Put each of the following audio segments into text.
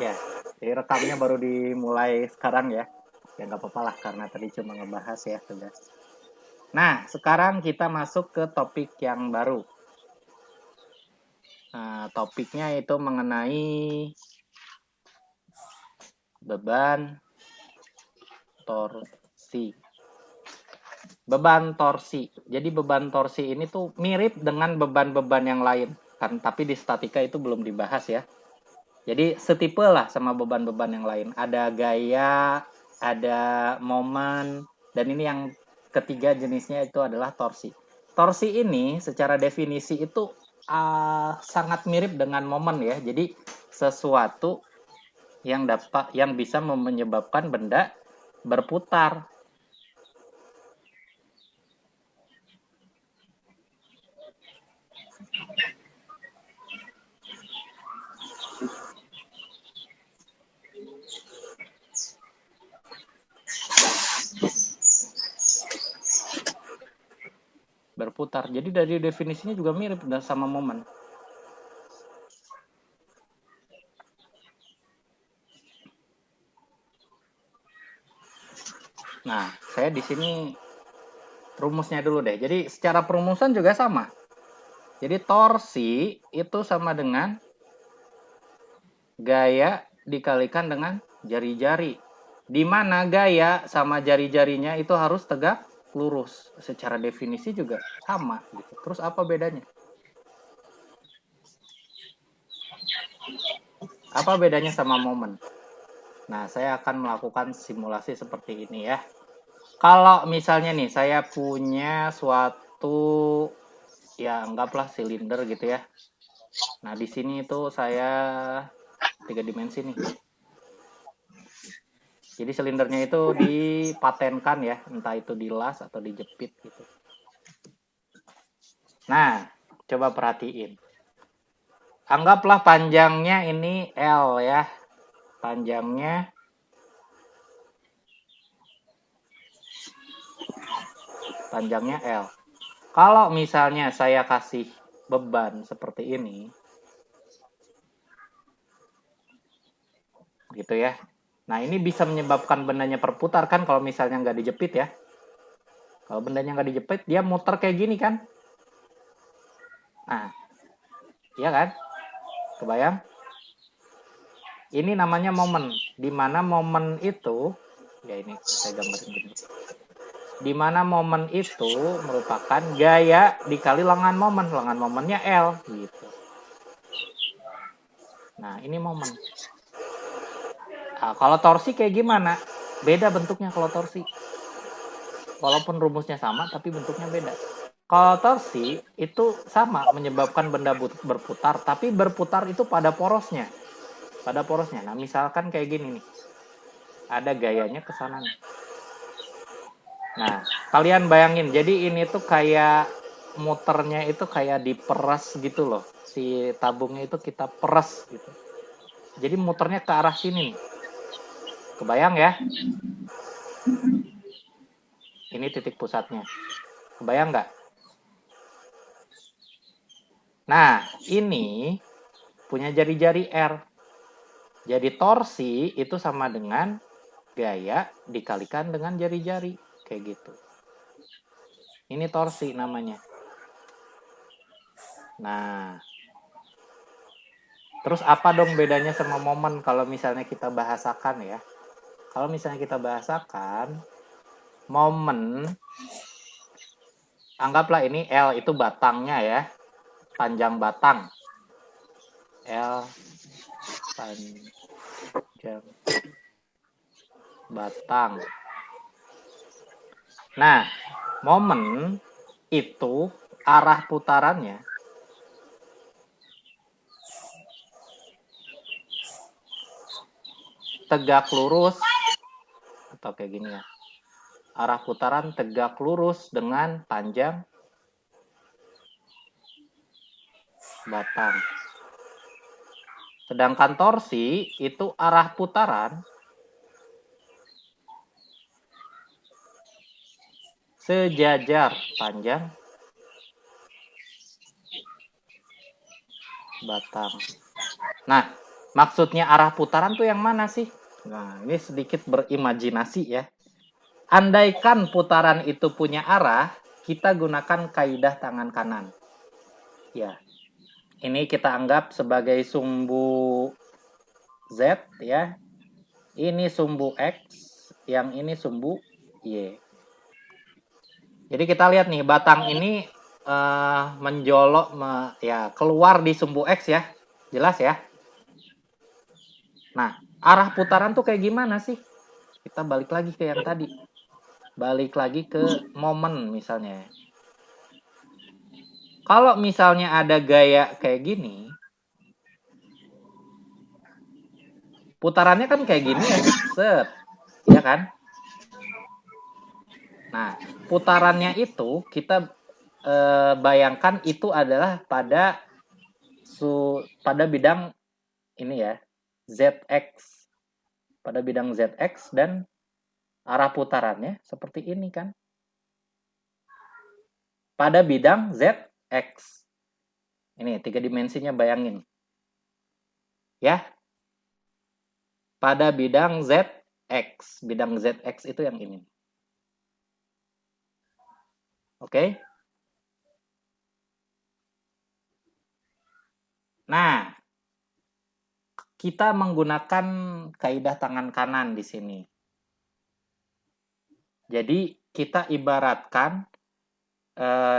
Ya, jadi rekamnya baru dimulai sekarang ya. Ya nggak apa-apa lah karena tadi cuma ngebahas ya tugas. Nah, sekarang kita masuk ke topik yang baru. Nah, topiknya itu mengenai beban torsi. Beban torsi. Jadi beban torsi ini tuh mirip dengan beban-beban yang lain. Kan, tapi di statika itu belum dibahas ya. Jadi setipe lah sama beban-beban yang lain. Ada gaya, ada momen, dan ini yang ketiga jenisnya itu adalah torsi. Torsi ini secara definisi itu sangat mirip dengan momen ya. Jadi sesuatu yang bisa menyebabkan benda berputar. Berputar. Jadi dari definisinya juga mirip sama momen. Nah, saya di sini rumusnya dulu deh. Jadi secara perumusan juga sama. Jadi torsi itu sama dengan gaya dikalikan dengan jari-jari. Di mana gaya sama jari-jarinya itu harus tegak lurus. Secara definisi juga sama gitu. Terus apa bedanya? Apa bedanya sama momen? Nah, saya akan melakukan simulasi seperti ini ya. Kalau misalnya nih saya punya suatu ya anggaplah silinder gitu ya. Nah, di sini itu saya 3 dimensi nih. Jadi silindernya itu dipatenkan ya, entah itu dilas atau dijepit gitu. Nah, coba perhatiin. Anggaplah panjangnya ini L ya. Panjangnya L. Kalau misalnya saya kasih beban seperti ini, gitu ya. Nah, ini bisa menyebabkan bendanya berputar kan kalau misalnya nggak dijepit ya. Kalau bendanya nggak dijepit, dia muter kayak gini kan. Nah, iya kan? Kebayang? Ini namanya momen. Dimana momen itu, ya ini saya gambarin gini. Dimana momen itu merupakan gaya dikali lengan momen. Lengan momennya L gitu. Nah, ini momen. Nah, kalau torsi kayak gimana? Beda bentuknya kalau torsi. Walaupun rumusnya sama, tapi bentuknya beda. Kalau torsi itu sama, menyebabkan benda berputar, tapi berputar itu pada porosnya. Pada porosnya. Nah, misalkan kayak gini nih. Ada gayanya ke sana nih. Nah, kalian bayangin, jadi ini tuh kayak muternya itu kayak diperas gitu loh. Si tabungnya itu kita peras gitu. Jadi muternya ke arah sini nih. Kebayang ya? Ini titik pusatnya. Kebayang nggak? Nah, ini punya jari-jari R. Jadi torsi itu sama dengan gaya dikalikan dengan jari-jari. Kayak gitu. Ini torsi namanya. Nah, terus apa dong bedanya sama momen kalau misalnya kita bahasakan ya? Kalau misalnya kita bahasakan, momen, anggaplah ini L itu batangnya ya, panjang batang. L panjang batang. Nah, momen itu arah putarannya tegak lurus atau kayak gini ya. Arah putaran tegak lurus dengan panjang batang. Sedangkan torsi itu arah putaran sejajar panjang batang. Nah, Maksudnya arah putaran tuh yang mana sih? Nah, ini sedikit berimajinasi ya. Andaikan putaran itu punya arah, kita gunakan kaidah tangan kanan. Ya, ini kita anggap sebagai sumbu Z ya. Ini sumbu X, yang ini sumbu Y. Jadi kita lihat nih, batang ini menjolok ya keluar di sumbu X ya. Jelas ya? Nah, arah putaran tuh kayak gimana sih? Kita balik lagi ke yang tadi. Balik lagi ke momen misalnya. Kalau misalnya ada gaya kayak gini, putarannya kan kayak gini ya. Set. Ya kan? Nah, putarannya itu kita bayangkan itu adalah pada bidang ini ya, ZX. Pada bidang ZX dan arah putarannya seperti ini kan. Pada bidang ZX. Ini 3 dimensinya bayangin. Ya. Pada bidang ZX. Bidang ZX itu yang ini. Oke. Nah, kita menggunakan kaidah tangan kanan di sini. Jadi kita ibaratkan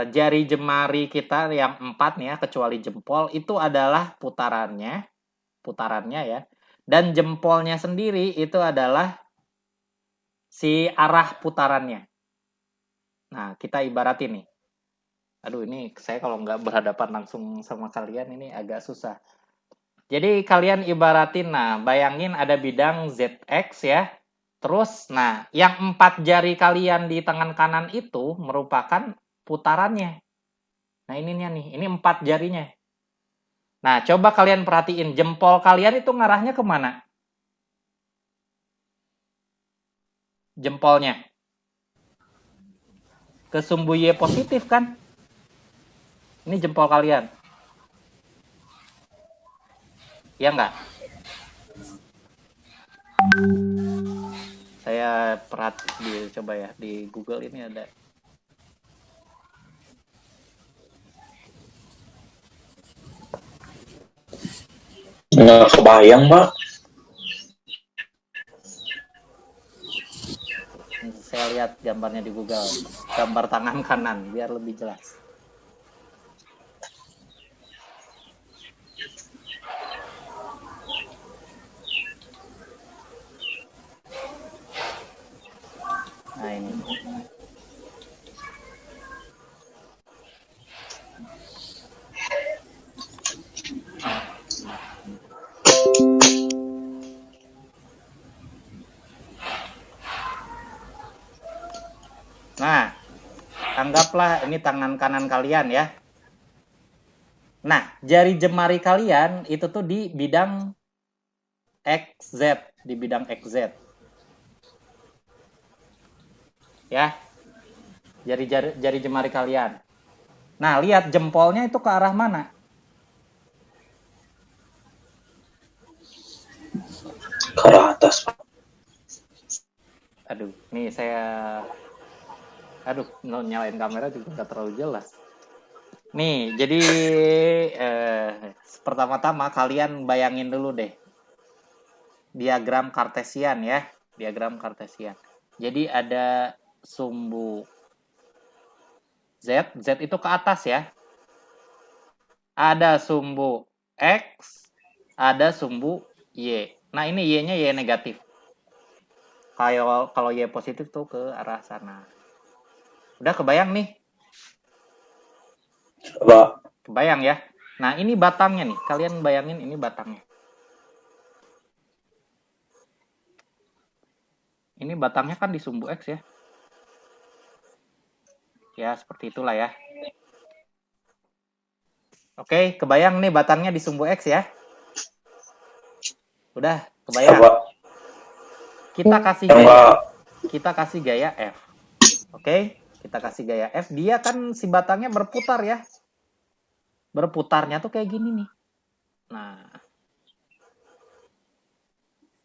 jari jemari kita yang 4 nih ya, kecuali jempol, itu adalah putarannya ya. Dan jempolnya sendiri itu adalah si arah putarannya. Nah, kita ibaratin nih. Aduh, ini saya kalau nggak berhadapan langsung sama kalian ini agak susah. Jadi kalian ibaratin, nah bayangin ada bidang ZX ya. Terus, nah yang 4 jari kalian di tangan kanan itu merupakan putarannya. Nah ininya nih, ini 4 jarinya. Nah coba kalian perhatiin, jempol kalian itu ngarahnya kemana? Jempolnya. Ke sumbu Y positif kan? Ini jempol kalian. Ya nggak? Saya coba ya, di Google ini ada. Nggak kebayang, Pak. Saya lihat gambarnya di Google. Gambar tangan kanan, biar lebih jelas. Nah ini. Nah, anggaplah ini tangan kanan kalian ya. Nah, jari jemari kalian itu tuh di bidang XZ, di bidang XZ. Ya. Jari jemari kalian. Nah, lihat jempolnya itu ke arah mana? Ke arah atas, Pak. Aduh, nih nyalain kamera juga nggak terlalu jelas. Nih, jadi pertama-tama kalian bayangin dulu deh diagram kartesian ya, diagram kartesian. Jadi ada sumbu Z itu ke atas ya. Ada sumbu X, ada sumbu Y. Nah, ini Y-nya Y negatif. Kalau Y positif tuh ke arah sana. Udah kebayang nih? Pak. Kebayang ya? Nah, ini batangnya nih. Kalian bayangin ini batangnya. Ini batangnya kan di sumbu X ya. Ya, seperti itulah ya. Oke, kebayang nih batangnya di sumbu X ya. Udah, kebayang. Apa? Kita kasih gaya F. Oke, kita kasih gaya F. Dia kan si batangnya berputar ya. Berputarnya tuh kayak gini nih. Nah,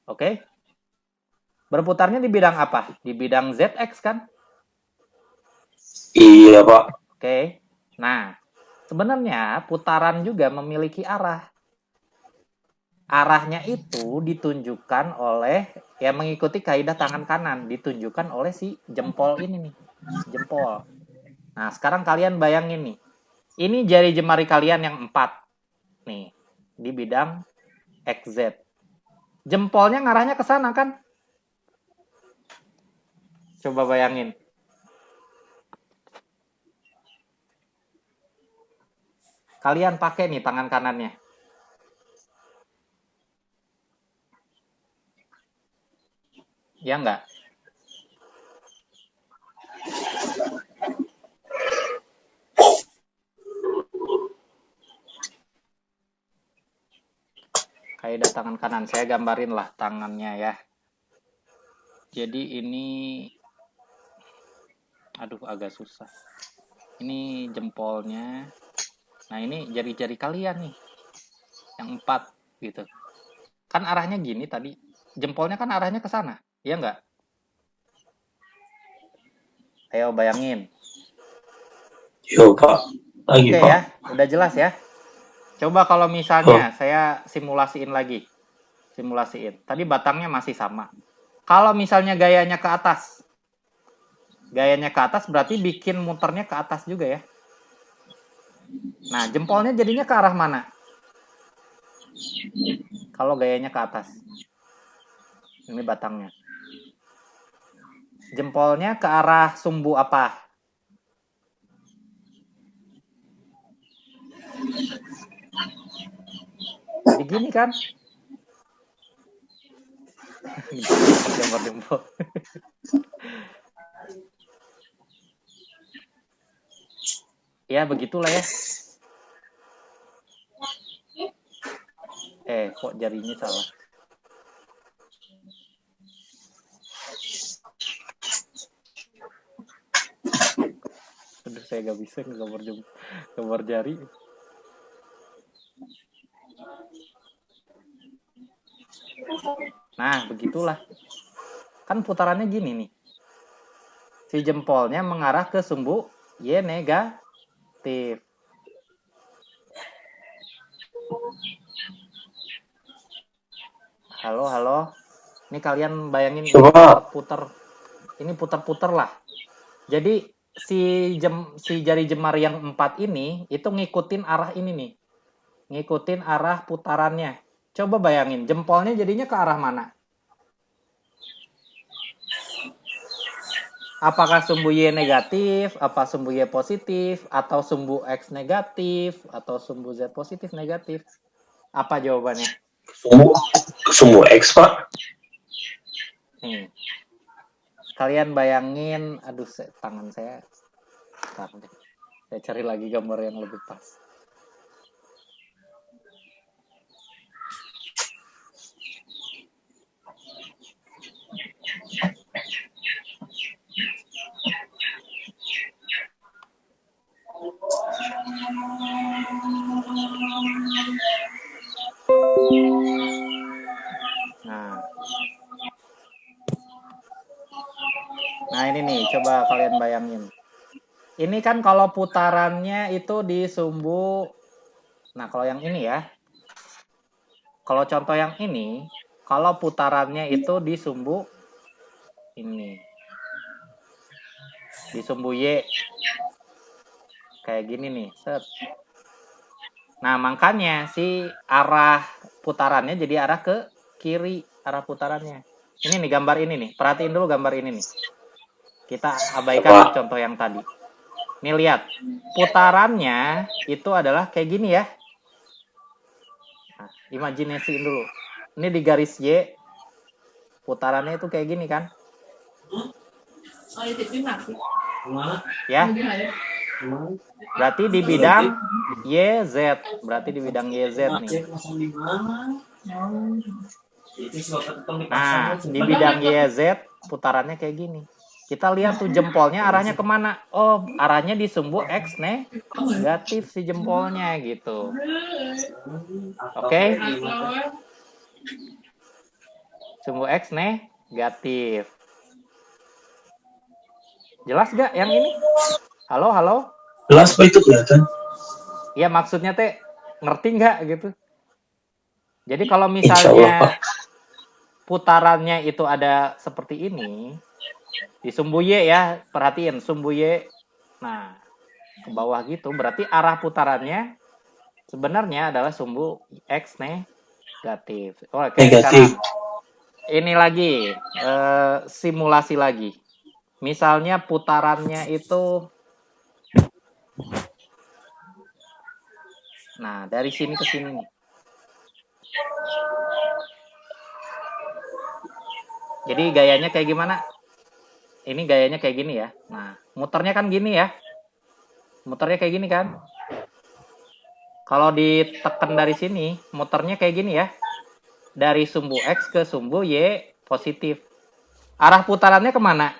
Oke? Berputarnya di bidang apa? Di bidang ZX kan? Iya, Pak. Oke. Nah, sebenarnya putaran juga memiliki arah. Arahnya itu ditunjukkan oleh, ya mengikuti kaidah tangan kanan, ditunjukkan oleh si jempol ini nih. Jempol. Nah, sekarang kalian bayangin nih. Ini jari jemari kalian yang 4. Nih, di bidang XZ. Jempolnya ngarahnya ke sana kan? Coba bayangin. Kalian pakai nih tangan kanannya. Ya enggak? Kaidah tangan kanan. Saya gambarin lah tangannya ya. Jadi ini, aduh agak susah. Ini jempolnya. Nah ini jari-jari kalian nih. Yang 4 gitu. Kan arahnya gini tadi. Jempolnya kan arahnya ke sana. Iya enggak? Ayo bayangin. Yo, Pak. Lagi, Oke Pak. ya. Udah jelas ya. Coba kalau misalnya saya simulasiin lagi. Simulasiin. Tadi batangnya masih sama. Kalau misalnya gayanya ke atas. Gayanya ke atas berarti bikin muternya ke atas juga ya. Nah, jempolnya jadinya ke arah mana? Kalau gayanya ke atas. Ini batangnya. Jempolnya ke arah sumbu apa? Jadi gini kan? Gambar jempol. Ya, begitulah ya. Kok jarinya salah? Aduh, saya gak bisa gambar jari. Nah, begitulah. Kan putarannya gini nih. Si jempolnya mengarah ke sumbu Y negatif. Halo. Ini kalian bayangin ini putar-putar. Ini putar-putar lah. Jadi si jari jemari yang 4 ini itu ngikutin arah ini nih. Ngikutin arah putarannya. Coba bayangin, jempolnya jadinya ke arah mana? Apakah sumbu Y negatif, apa sumbu Y positif, atau sumbu X negatif, atau sumbu Z positif negatif? Apa jawabannya? Sumbu X, Pak. Nih. Kalian bayangin, aduh tangan saya. Bentar deh. Saya cari lagi gambar yang lebih pas. Nah ini nih, coba kalian bayangin. Ini kan kalau putarannya itu di sumbu. Nah kalau yang ini ya. Kalau contoh yang ini, kalau putarannya itu di sumbu ini. Di sumbu Y. Kayak gini nih, set. Nah makanya si arah putarannya jadi arah ke kiri, arah putarannya. Ini nih gambar ini nih, perhatiin dulu gambar ini nih. Kita abaikan contoh yang tadi. Nih lihat, putarannya itu adalah kayak gini ya. Nah, imajinasiin dulu. Ini di garis Y, putarannya itu kayak gini kan? Ya. Berarti di bidang YZ. Berarti di bidang YZ nih. Nah, di bidang YZ putarannya kayak gini. Kita lihat tuh jempolnya arahnya kemana? Oh, arahnya di sumbu X negatif si jempolnya gitu. Oke? Sumbu X negatif. Jelas gak yang ini? Halo, halo? Jelas Pak, itu kelihatan. Iya, maksudnya teh ngerti nggak gitu? Jadi kalau Insya Allah Pak. misalnya putarannya itu ada seperti ini, di sumbu Y ya, perhatiin sumbu Y. Nah, ke bawah gitu, berarti arah putarannya sebenarnya adalah sumbu X negatif. Oke, Negatif. sekarang ini lagi, simulasi lagi. Misalnya putarannya itu, nah dari sini ke sini nih. Jadi gayanya kayak gimana? Ini gayanya kayak gini ya. Nah, muternya kan gini ya. Muternya kayak gini kan. Kalau ditekan dari sini, muternya kayak gini ya. Dari sumbu X ke sumbu Y positif. Arah putarannya kemana?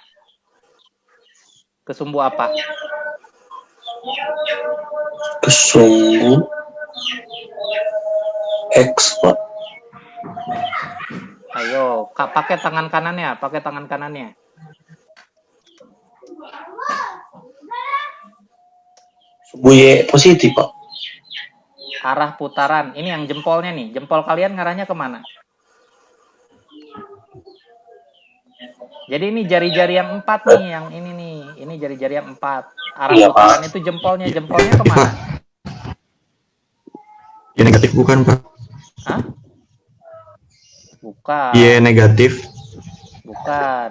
Ke sumbu apa? Ke sumbu X Pak. Ayo, pakai tangan kanannya, pakai tangan kanannya. Sumbu Y positif Pak. Arah putaran, ini yang jempolnya nih. Jempol kalian ngarahnya kemana? Jadi ini jari-jari yang 4 nih, yang ini nih. Ini jari-jari yang 4. Arah Iya, putaran Pak. itu jempolnya. Jempolnya kemana? Y negatif bukan, Pak. Hah? Bukan. Y negatif. Bukan.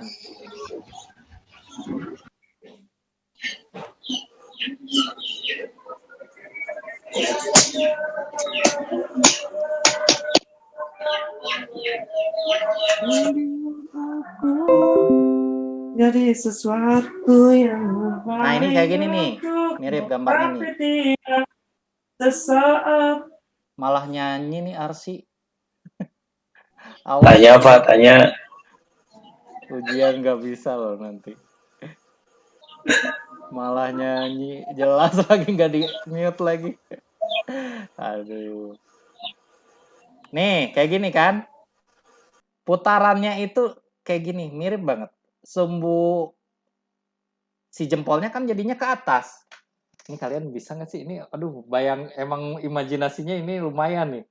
Jadi sesuatu yang Nah, ini kayak gini nih. Mirip gambarnya nih. Sesaat Malah nyanyi nih Arsi. Tanya Pak, tanya. Ujian nggak bisa loh nanti. Malah nyanyi. Jelas lagi nggak di mute lagi. Aduh. Nih, kayak gini kan. Putarannya itu kayak gini. Mirip banget. Sumbu si jempolnya kan jadinya ke atas. Ini kalian bisa nggak sih? Ini aduh, bayang emang imajinasinya ini lumayan nih.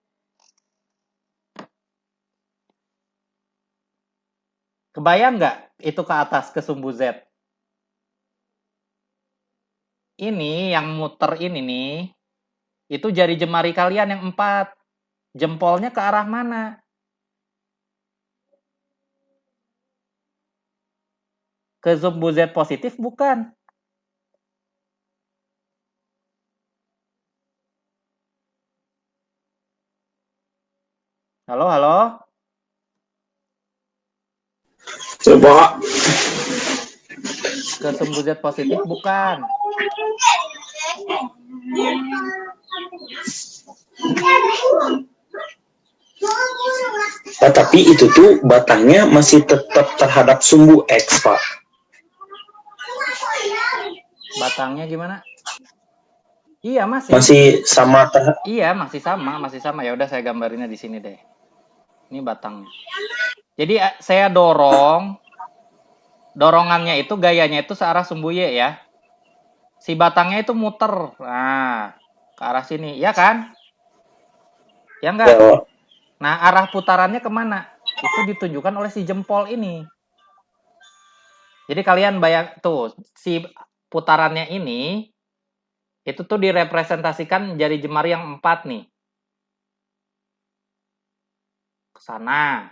Kebayang nggak itu ke atas ke sumbu Z? Ini yang muter ini nih, itu jari jemari kalian yang 4. Jempolnya ke arah mana? Ke sumbu Z positif bukan? Halo, halo? Coba. Ke sumbu Z positif bukan? Pak, tapi itu tuh batangnya masih tetap terhadap sumbu X Pak. Batangnya gimana? Iya, masih. Masih sama Iya, masih sama. Ya udah saya gambarinnya di sini deh. Ini batangnya. Jadi saya dorongannya itu gayanya itu searah sumbu Y ya. Si batangnya itu muter. Nah, ke arah sini. Ya kan? Ya enggak? ya, Nah, arah putarannya kemana? Itu ditunjukkan oleh si jempol ini. Jadi kalian bayang tuh, si putarannya ini itu tuh direpresentasikan jari jemari yang 4 nih. Ke sana.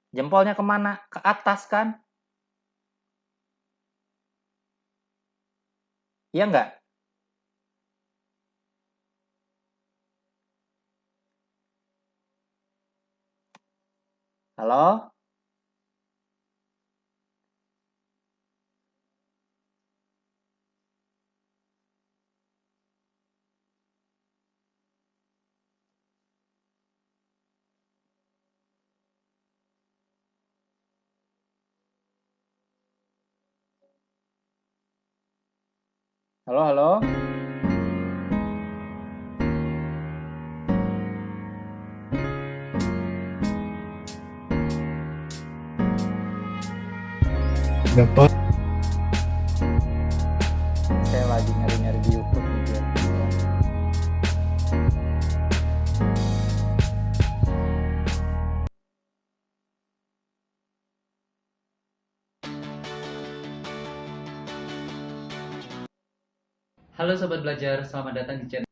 Jempolnya kemana? Ke atas kan? Iya enggak? Halo? Halo, halo? Dapat. Saya lagi nyari-nyari di YouTube nih biar keluar. Halo Sobat Belajar, selamat datang di channel.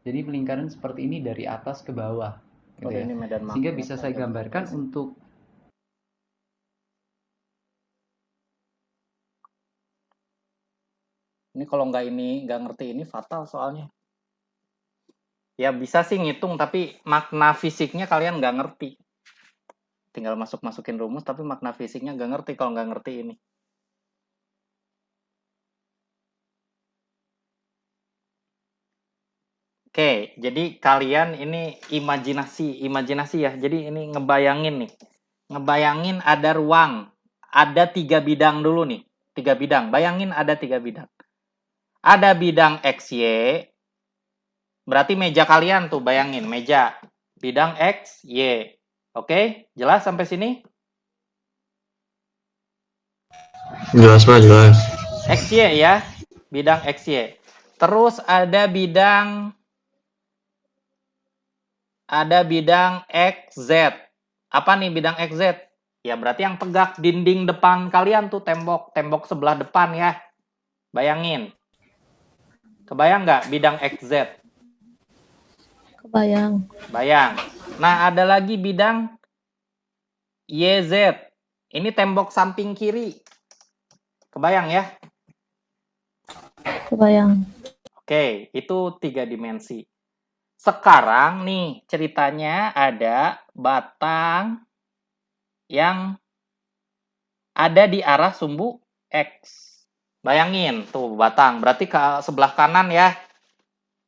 Jadi pelingkaran seperti ini dari atas ke bawah, gitu Oh, ya. ini medan Sehingga magnet bisa ya, saya medan gambarkan magnet. untuk Ini kalau nggak ngerti ini fatal soalnya. Ya bisa sih ngitung tapi makna fisiknya kalian nggak ngerti. Tinggal masukin rumus tapi makna fisiknya nggak ngerti kalau nggak ngerti ini. Oke, jadi kalian ini imajinasi ya. Jadi ini ngebayangin nih. Ngebayangin ada ruang. Ada 3 bidang dulu nih. 3 bidang. Bayangin ada 3 bidang. Ada bidang XY. Berarti meja kalian tuh, bayangin. Meja. Bidang XY. Oke, jelas sampai sini? Jelas Pak, jelas. XY ya. Bidang XY. Terus ada bidang XZ. Apa nih bidang XZ? Ya berarti yang tegak dinding depan kalian tuh tembok sebelah depan ya. Bayangin. Kebayang nggak bidang XZ? Kebayang. Bayang. Nah ada lagi bidang YZ. Ini tembok samping kiri. Kebayang ya? Kebayang. Oke, itu 3 dimensi. Sekarang nih ceritanya ada batang yang ada di arah sumbu X. Bayangin tuh batang, berarti ke sebelah kanan ya.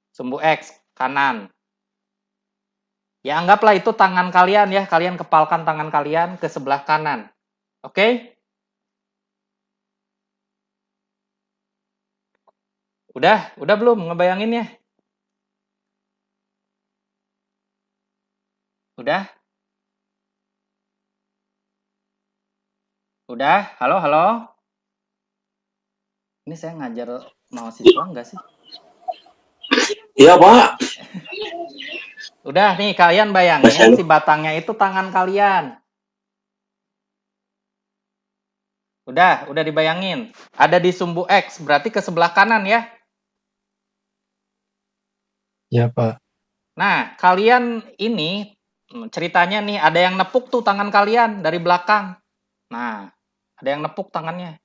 Sumbu X, kanan. Ya anggaplah itu tangan kalian ya, kalian kepalkan tangan kalian ke sebelah kanan. Oke? Udah belum ngebayanginnya? Udah? Udah? Halo? Ini saya ngajar mahasiswa nggak sih? Iya, Pak. Udah nih, kalian bayangin si batangnya itu tangan kalian. Udah dibayangin. Ada di sumbu X, berarti ke sebelah kanan ya. Ya, Pak. Nah, kalian ini ceritanya nih ada yang nepuk tuh tangan kalian dari belakang. Nah, ada yang nepuk tangannya.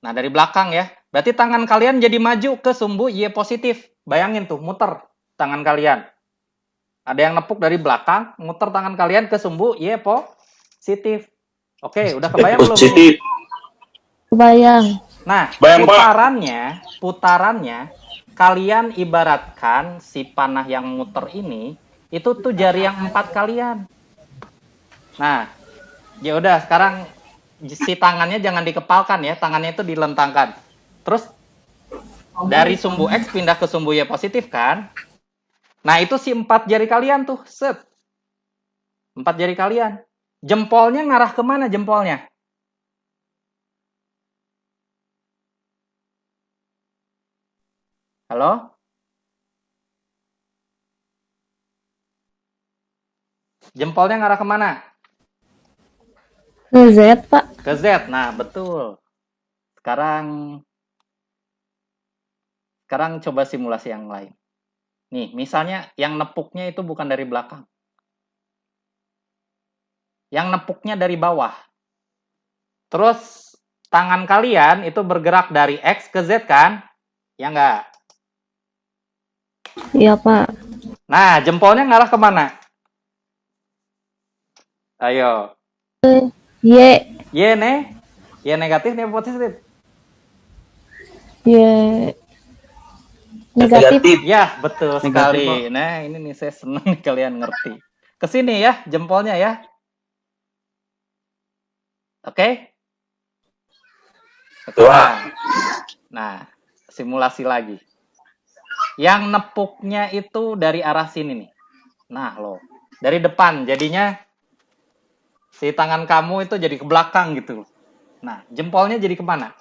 Nah, dari belakang ya. Berarti tangan kalian jadi maju ke sumbu Y positif. Bayangin tuh, muter tangan kalian. Ada yang nepuk dari belakang, muter tangan kalian ke sumbu Y positif. Oke, udah kebayang belum? Positif. Kebayang. Nah, Bayang, Pak. putarannya kalian ibaratkan si panah yang muter ini itu tuh jari yang 4 kalian. Nah, ya udah sekarang si tangannya jangan dikepalkan ya, tangannya itu dilentangkan. Terus dari sumbu X pindah ke sumbu Y positif kan? Nah, itu si 4 jari kalian tuh, set. 4 jari kalian. Jempolnya ngarah kemana jempolnya? Halo? Jempolnya ngarah kemana? Ke Z, Pak. Ke Z. Nah, betul. Sekarang coba simulasi yang lain. Nih, misalnya yang nepuknya itu bukan dari belakang. Yang nepuknya dari bawah. Terus tangan kalian itu bergerak dari X ke Z kan? Ya enggak? Iya, Pak. Nah, jempolnya ngarah kemana? Ayo. Y. Y negatif nih positif? Y. Negatif. Ya, betul Negatif, sekali. Pak. Nah, ini nih saya senang nih kalian ngerti. Kesini ya, jempolnya ya. Oke? Sekarang. Nah, simulasi lagi. Yang nepuknya itu dari arah sini nih. Nah, loh. Dari depan. Jadinya Si tangan kamu itu jadi ke belakang gitu. Nah, jempolnya jadi kemana?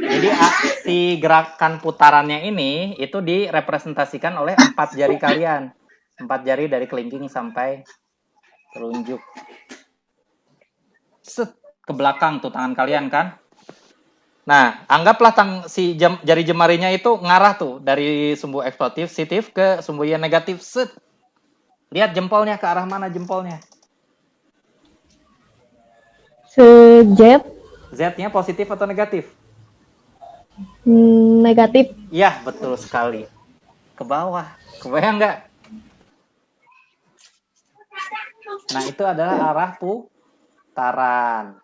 Jadi si gerakan putarannya ini itu direpresentasikan oleh 4 jari kalian. 4 jari dari kelingking sampai telunjuk. Set, ke belakang tuh tangan kalian kan. Nah, anggaplah jari jemarinya itu ngarah tuh dari sumbu eksplosif positif ke sumbu yang negatif. Set. Lihat jempolnya ke arah mana jempolnya. Sejep. Z-nya positif atau negatif? Negatif. Iya, betul sekali. Ke bawah. Kebayang nggak? Nah, itu adalah arah putaran.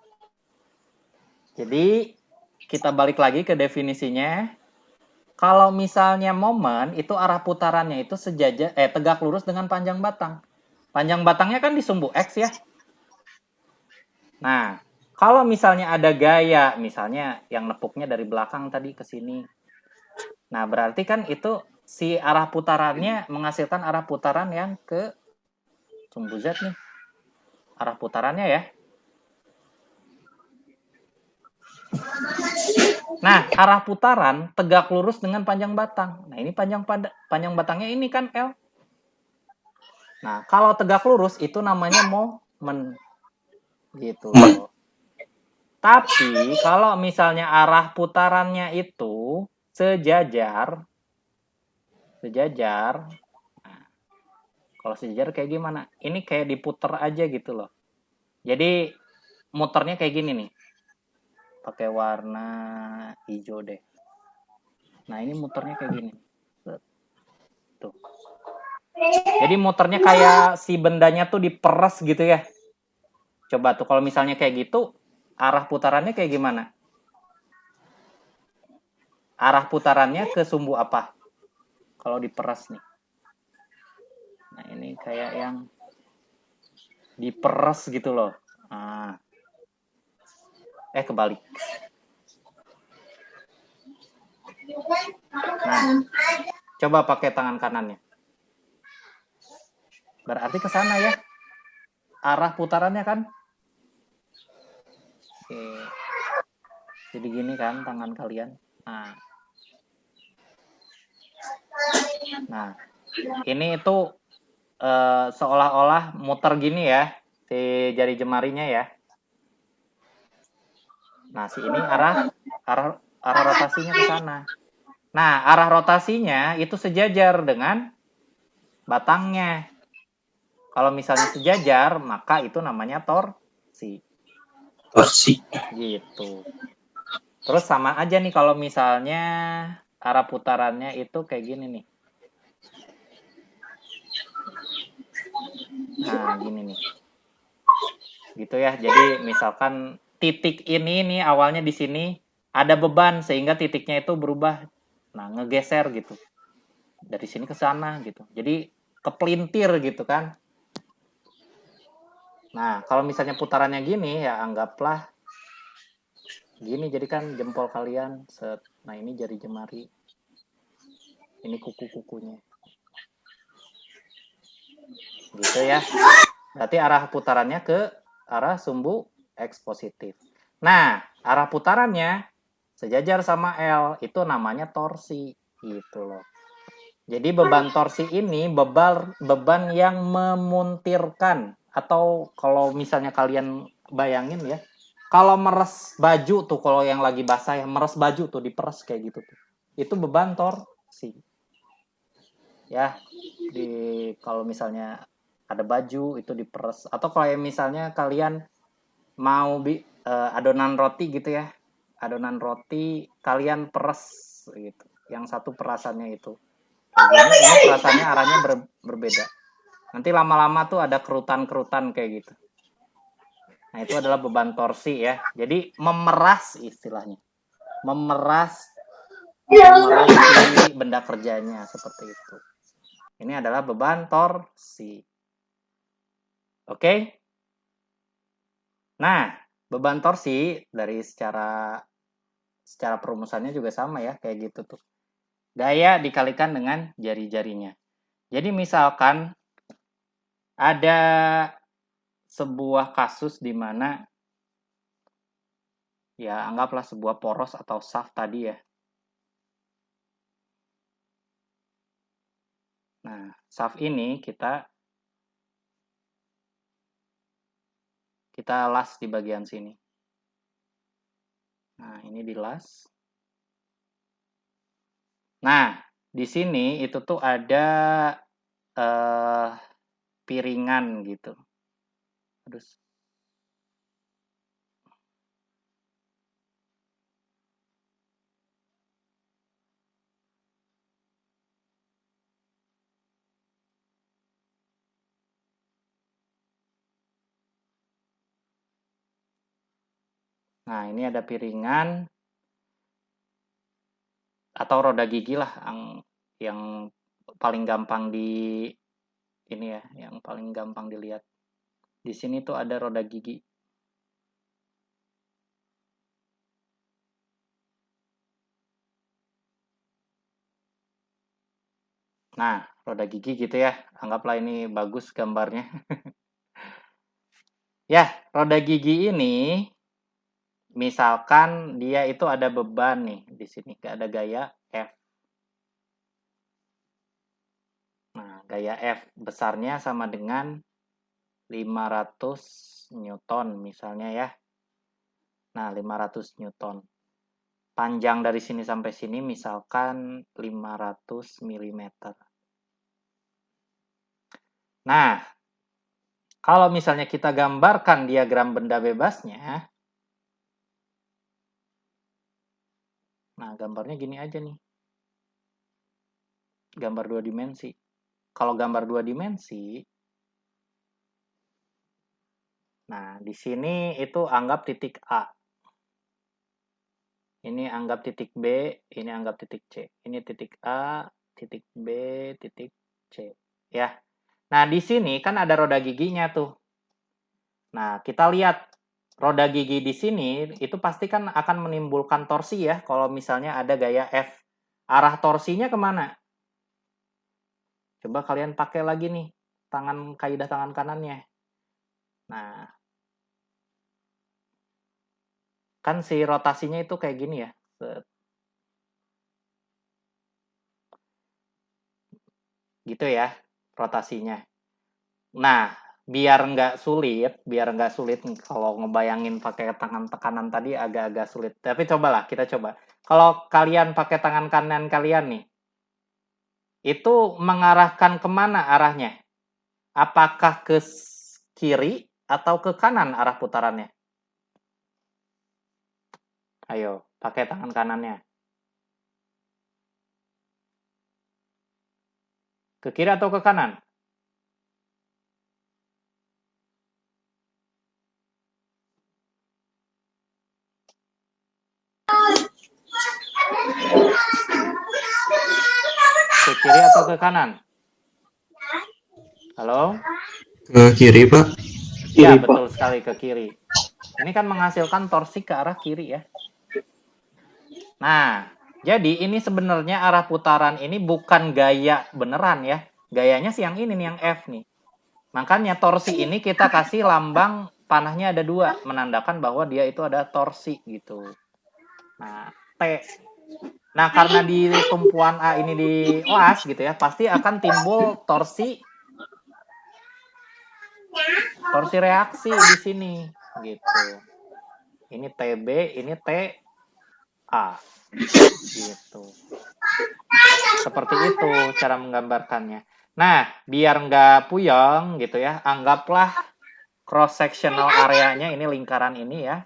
Jadi, kita balik lagi ke definisinya. Kalau misalnya momen, itu arah putarannya itu tegak lurus dengan panjang batang. Panjang batangnya kan di sumbu X ya. Nah, kalau misalnya ada gaya, misalnya yang nepuknya dari belakang tadi ke sini. Nah, berarti kan itu si arah putarannya menghasilkan arah putaran yang ke sumbu Z nih. Arah putarannya ya. Nah, arah putaran tegak lurus dengan panjang batang. Nah, ini panjang batangnya ini kan L. Nah, kalau tegak lurus itu namanya momen. Gitu. Tapi kalau misalnya arah putarannya itu sejajar. Nah, kalau sejajar kayak gimana? Ini kayak diputer aja gitu loh. Jadi muternya kayak gini nih. Pakai warna hijau deh. Nah, ini muternya kayak gini. Tuh. Jadi muternya kayak si bendanya tuh diperes gitu ya. Coba tuh kalau misalnya kayak gitu, arah putarannya kayak gimana? Arah putarannya ke sumbu apa? Kalau diperes nih. Nah, ini kayak yang diperes gitu loh. Nah. Kebalik. Nah, coba pakai tangan kanannya. Berarti ke sana ya. Arah putarannya kan. Oke. Jadi gini kan tangan kalian. Nah, ini itu seolah-olah muter gini ya. Si jari jemarinya ya. Nah, ini arah rotasinya ke sana. Nah, arah rotasinya itu sejajar dengan batangnya. Kalau misalnya sejajar, maka itu namanya torsi. Gitu. Terus sama aja nih kalau misalnya arah putarannya itu kayak gini nih. Nah, gini nih. Gitu ya. Jadi misalkan titik ini nih awalnya di sini ada beban sehingga titiknya itu berubah. Nah, ngegeser gitu. Dari sini ke sana gitu. Jadi kepelintir gitu kan. Nah, kalau misalnya putarannya gini ya anggaplah gini, jadi kan jempol kalian set. Nah, ini jari jemari. Ini kuku-kukunya. Gitu ya. Berarti arah putarannya ke arah sumbu X positif. Nah, arah putarannya sejajar sama L. Itu namanya torsi. Gitu loh. Jadi beban torsi ini beban yang memuntirkan. Atau kalau misalnya kalian bayangin ya. Kalau meres baju tuh, kalau yang lagi basah ya, meres baju tuh, diperes kayak gitu tuh. Itu beban torsi. Ya, kalau misalnya ada baju itu diperes, atau kalau misalnya kalian mau adonan roti gitu ya, adonan roti kalian peres gitu, yang satu perasannya itu ini perasannya arahnya berbeda, nanti lama-lama tuh ada kerutan-kerutan kayak gitu. Nah, itu adalah beban torsi ya. Jadi memeras istilahnya, memeras si benda kerjanya seperti itu. Ini adalah beban torsi. Oke? Nah, beban torsi dari secara secara perumusannya juga sama ya, kayak gitu tuh. Gaya dikalikan dengan jari-jarinya. Jadi misalkan ada sebuah kasus di mana ya anggaplah sebuah poros atau shaft tadi ya. Nah, shaft ini kita las di bagian sini. Nah, ini dilas. Nah, di sini itu tuh ada piringan gitu. Terus nah, ini ada piringan atau roda gigi lah yang paling gampang ini ya, yang paling gampang dilihat. Di sini tuh ada roda gigi. Nah, roda gigi gitu ya. Anggaplah ini bagus gambarnya. Ya, roda gigi ini misalkan dia itu ada beban nih di sini, ada gaya F. Nah, gaya F besarnya sama dengan 500 Newton misalnya ya. Nah, 500 Newton. Panjang dari sini sampai sini misalkan 500 mm. Nah, kalau misalnya kita gambarkan diagram benda bebasnya, nah gambarnya gini aja nih. Gambar 2 dimensi. Kalau gambar 2 dimensi, nah di sini itu anggap titik A. Ini anggap titik B, ini anggap titik C. Ini titik A, titik B, titik C. Ya. Nah, di sini kan ada roda giginya tuh. Nah, kita lihat roda gigi di sini itu pasti kan akan menimbulkan torsi ya kalau misalnya ada gaya F. Arah torsinya kemana? Coba kalian pakai lagi nih kaidah tangan kanannya. Nah, kan si rotasinya itu kayak gini ya. Gitu ya rotasinya. Nah, biar nggak sulit kalau ngebayangin pakai tangan tekanan tadi agak-agak sulit. Tapi cobalah, kita coba. Kalau kalian pakai tangan kanan kalian nih, itu mengarahkan kemana arahnya? Apakah ke kiri atau ke kanan arah putarannya? Ayo, pakai tangan kanannya. Ke kiri atau ke kanan? Ke kiri atau ke kanan? Halo? Ke kiri, Pak. Ya, betul sekali, ke kiri. Ini kan menghasilkan torsi ke arah kiri ya. Nah, jadi ini sebenarnya arah putaran ini bukan gaya beneran ya. Gayanya sih yang ini nih, yang F nih. Makanya torsi ini kita kasih lambang panahnya ada 2, menandakan bahwa dia itu ada torsi gitu. Nah, T. Nah, karena di tumpuan A ini dilas gitu ya, pasti akan timbul torsi reaksi di sini gitu. Ini TB, ini TA. Gitu. Seperti itu cara menggambarkannya. Nah, biar nggak puyeng gitu ya, anggaplah cross sectional areanya ini lingkaran ini ya.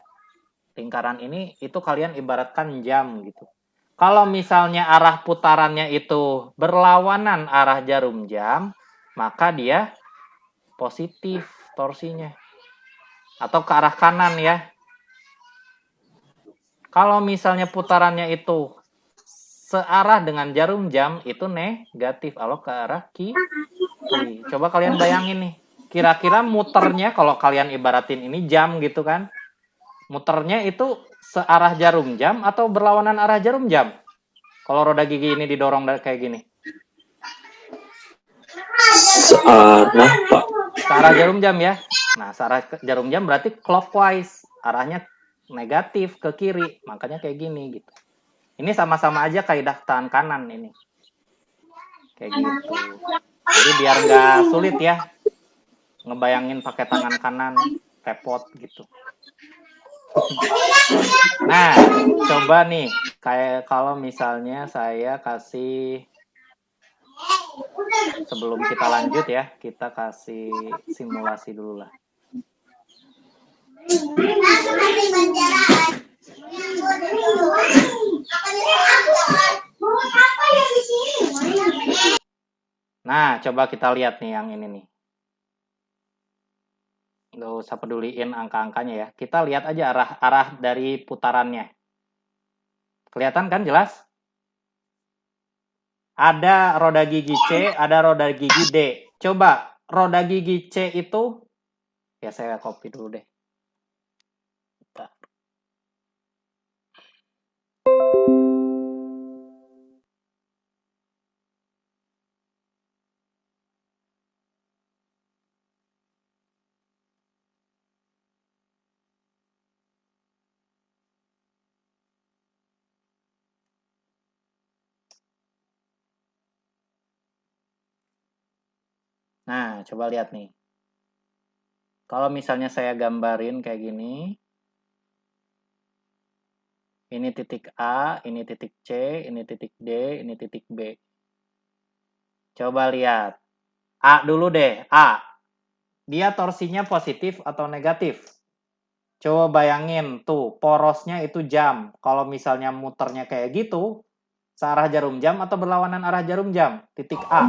Lingkaran ini itu kalian ibaratkan jam gitu. Kalau misalnya arah putarannya itu berlawanan arah jarum jam, maka dia positif torsinya. Atau ke arah kanan ya. Kalau misalnya putarannya itu searah dengan jarum jam, itu negatif. Kalau ke arah kiri. Coba kalian bayangin nih. Kira-kira muternya kalau kalian ibaratin ini jam gitu kan. Muternya itu searah jarum jam atau berlawanan arah jarum jam? Kalau roda gigi ini didorong kayak gini. Searah, Pak. Searah jarum jam ya. Nah, searah jarum jam berarti clockwise. Arahnya negatif ke kiri. Makanya kayak gini gitu. Ini sama-sama aja kaidah tangan kanan ini. Kayak gitu. Jadi biar nggak sulit ya. Ngebayangin pakai tangan kanan. Repot gitu. Nah, coba nih. Kayak kalau misalnya saya kasih... Sebelum kita lanjut ya, kita kasih simulasi dulu lah. Nah, coba kita lihat nih yang ini nih. Nggak usah peduliin angka-angkanya ya. Kita lihat aja arah dari putarannya. Kelihatan kan jelas? Ada roda gigi C, ada roda gigi D. Coba roda gigi C itu, ya saya copy dulu deh. Bentar. Nah, coba lihat nih. Kalau misalnya saya gambarin kayak gini, ini titik A, ini titik C, ini titik D, ini titik B. Coba lihat. A dulu deh, A. Dia torsinya positif atau negatif? Coba bayangin tuh, porosnya itu jam. Kalau misalnya muternya kayak gitu, searah jarum jam atau berlawanan arah jarum jam? Titik A.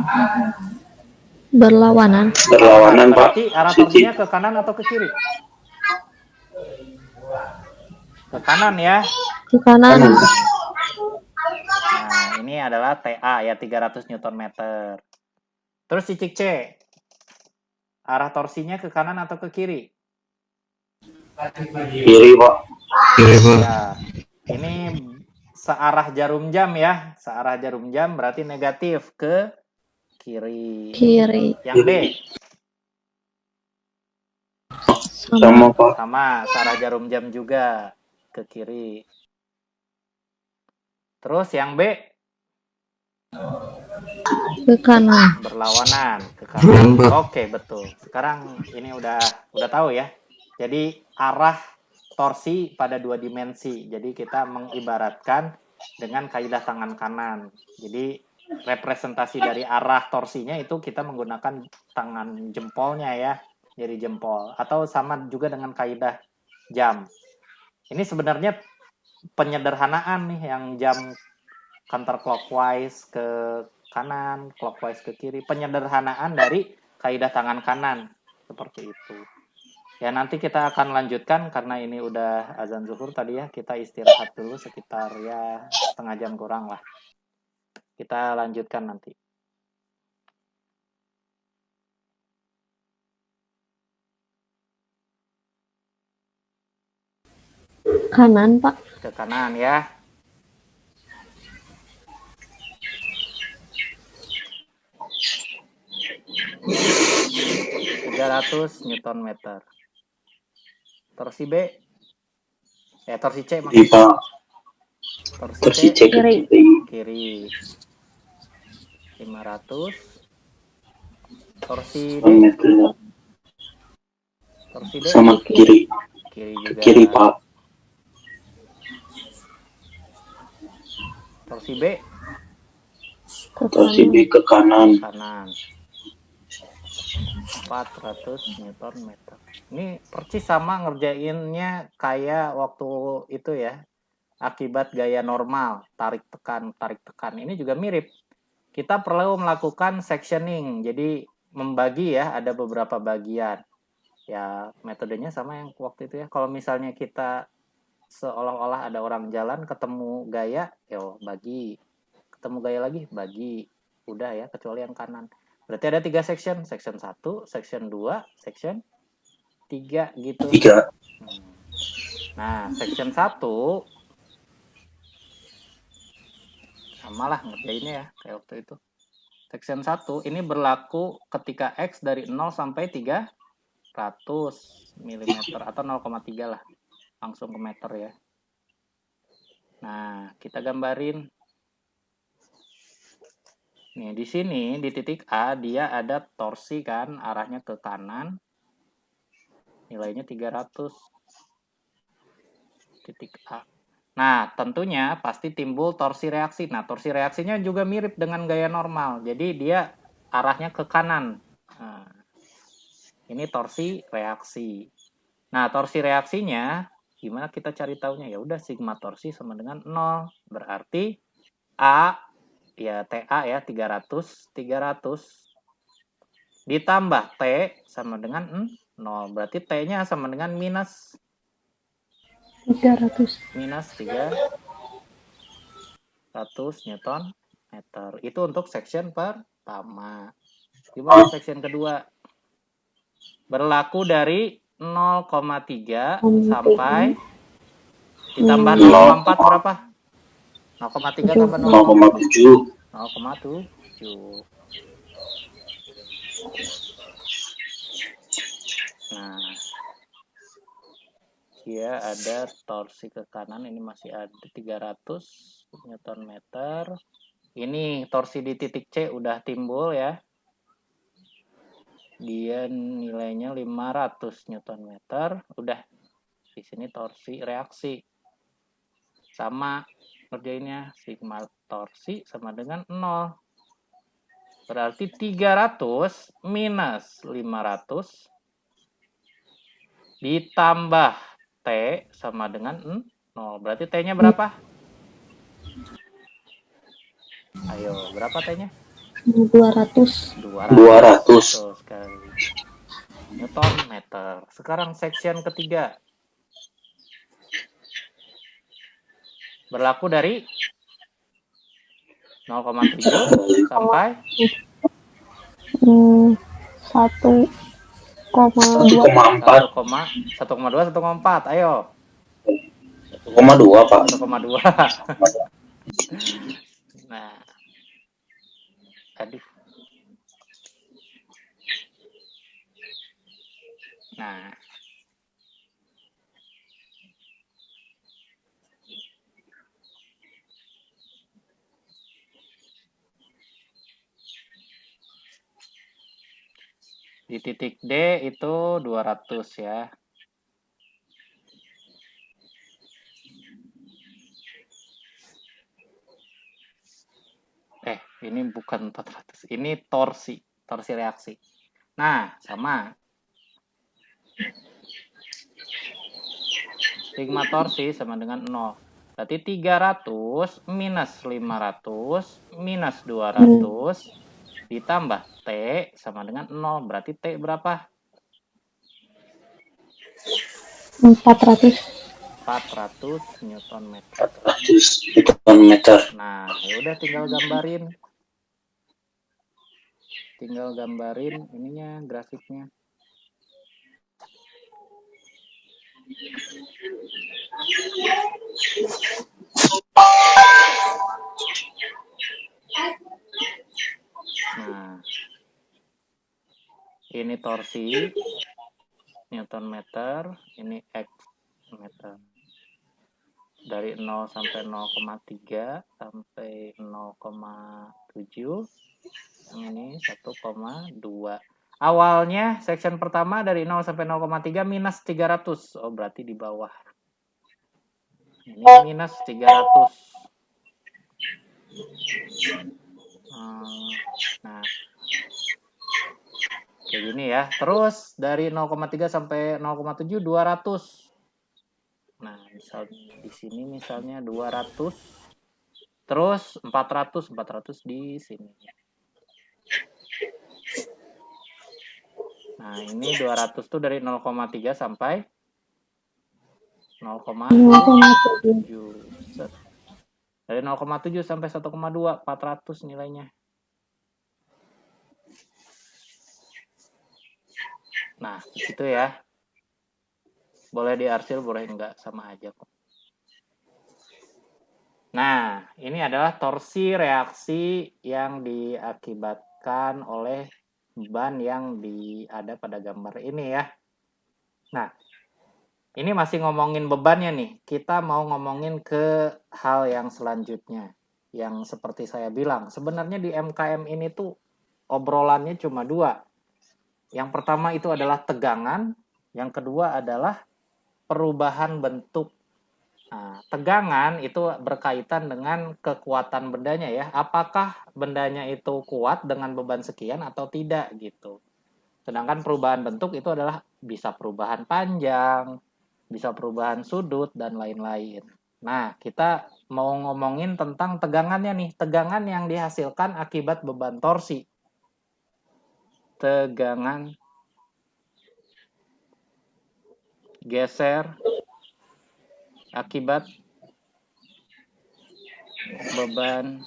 Berlawanan. Berlawanan, Pak. Berarti arah torsinya ke kanan atau ke kiri? Ke kanan ya. Ke kanan. Nah, ini adalah TA ya, 300 Nm. Terus titik C. Arah torsinya ke kanan atau ke kiri? Kiri, Pak. Kiri, Pak. Ya. Ini searah jarum jam ya. Searah jarum jam berarti negatif ke kiri. Kiri. Yang D. Sama, Pak. Sama, searah jarum jam juga ke kiri. Terus yang B. Ke kanan. Berlawanan ke Kanan, kanan. Pak. Oke, betul. Sekarang ini udah tahu ya. Jadi arah torsi pada dua dimensi. Jadi kita mengibaratkan dengan kaidah tangan kanan. Jadi representasi dari arah torsinya itu kita menggunakan tangan jempolnya ya, jari jempol. Atau sama juga dengan kaidah jam. Ini sebenarnya penyederhanaan nih yang jam counterclockwise ke kanan, clockwise ke kiri. Penyederhanaan dari kaidah tangan kanan. Seperti itu. Ya nanti kita akan lanjutkan karena ini udah azan zuhur tadi ya. Kita istirahat dulu sekitar ya setengah jam kurang lah. Kita lanjutkan nanti. Kanan, Pak. Ke kanan ya. Newton meter. Torsi B. Torsi C maksudnya. Kiri, Pak. Torsi C C ke Kiri. kiri. kiri. 500. Torsi D. Meter. Torsi D. Sama kiri. Kiri juga. Kiri, Pak. Torsi B. Ke Torsi kanan. B ke kanan. Kanan. 400 Newton meter. Ini persis sama ngerjainnya kayak waktu itu ya. Akibat gaya normal, tarik tekan. Ini juga mirip. Kita perlu melakukan sectioning. Jadi membagi ya, ada beberapa bagian. Ya, metodenya sama yang waktu itu ya. Kalau misalnya kita seolah-olah ada orang jalan ketemu gaya, yo bagi. Ketemu gaya lagi, bagi. Udah ya, kecuali yang kanan. Berarti ada 3 section. Section 1, section 2, section 3 gitu. 3. Nah, section 1 samalah ngerjainnya ya kayak waktu itu. Section 1 ini berlaku ketika X dari 0 sampai 300 mm atau 0,3 lah. Langsung ke meter ya. Nah, kita gambarin. Nih, di sini di titik A dia ada torsi kan, arahnya ke kanan. Nilainya 300. Titik A. Nah, tentunya pasti timbul torsi reaksi. Nah, torsi reaksinya juga mirip dengan gaya normal. Jadi dia arahnya ke kanan. Nah, ini torsi reaksi. Nah, torsi reaksinya gimana kita cari taunya? Ya udah sigma torsi sama dengan 0. Berarti A ya TA ya 300 ditambah T sama dengan 0. Berarti T-nya sama dengan minus 300. 300 Newton meter. Itu untuk section pertama. Gimana section kedua? Berlaku dari 0,3 sampai ditambah 0,4 berapa? 0,3 tambah 0,7. 0,7. Nah, dia ada torsi ke kanan, ini masih ada 300 Newton meter. Ini torsi di titik C udah timbul ya. Dia nilainya 500 Newton meter. Udah. Di sini torsi reaksi. Sama ngerjainnya sigma torsi sama dengan 0. Berarti 300 minus 500 ditambah T sama dengan 0. Berarti T-nya berapa? Ayo, berapa T-nya? 200. 200. Betul sekali. Newton meter. Sekarang section ketiga. Berlaku dari 0,7 sampai 1,2. 1,4. 1,2, 1,4. Ayo. 1,2 Pak. 1,2. Nah. Aduh. Nah. Di titik D itu 200 ya. Ini bukan 400. Ini torsi reaksi. Nah, sama. Sigma torsi sama dengan 0. Berarti 300 minus 500 minus 200 ditambah T sama dengan 0. Berarti T berapa? 400 Newton meter. 400 Newton meter. Nah, ya udah tinggal gambarin. Ininya grafiknya. Nah, ini torsi Newton meter, ini X meter. Dari 0 sampai 0,3 sampai 0,7. Yang ini 1,2. Awalnya section pertama dari 0 sampai 0,3 minus 300. Oh, berarti di bawah. Ini minus 300. Nah, kayak gini ya. Terus dari 0,3 sampai 0,7 200. Nah, misalnya di sini misalnya 200. Terus 400 di sini. Nah, ini 200 tuh dari 0,3 sampai 0,7. Dari 0,7 sampai 1,2, 400 nilainya. Nah, begitu ya. Boleh diarsir, boleh enggak, sama aja kok. Nah, ini adalah torsi reaksi yang diakibatkan oleh beban yang ada pada gambar ini ya. Nah, ini masih ngomongin bebannya nih. Kita mau ngomongin ke hal yang selanjutnya. Yang seperti saya bilang, sebenarnya di MKM ini tuh obrolannya cuma dua. Yang pertama itu adalah tegangan, yang kedua adalah perubahan bentuk. Nah, tegangan itu berkaitan dengan kekuatan bendanya ya. Apakah bendanya itu kuat dengan beban sekian atau tidak gitu. Sedangkan perubahan bentuk itu adalah bisa perubahan panjang, bisa perubahan sudut, dan lain-lain. Nah, kita mau ngomongin tentang tegangannya nih. Tegangan yang dihasilkan akibat beban torsi. Tegangan geser akibat beban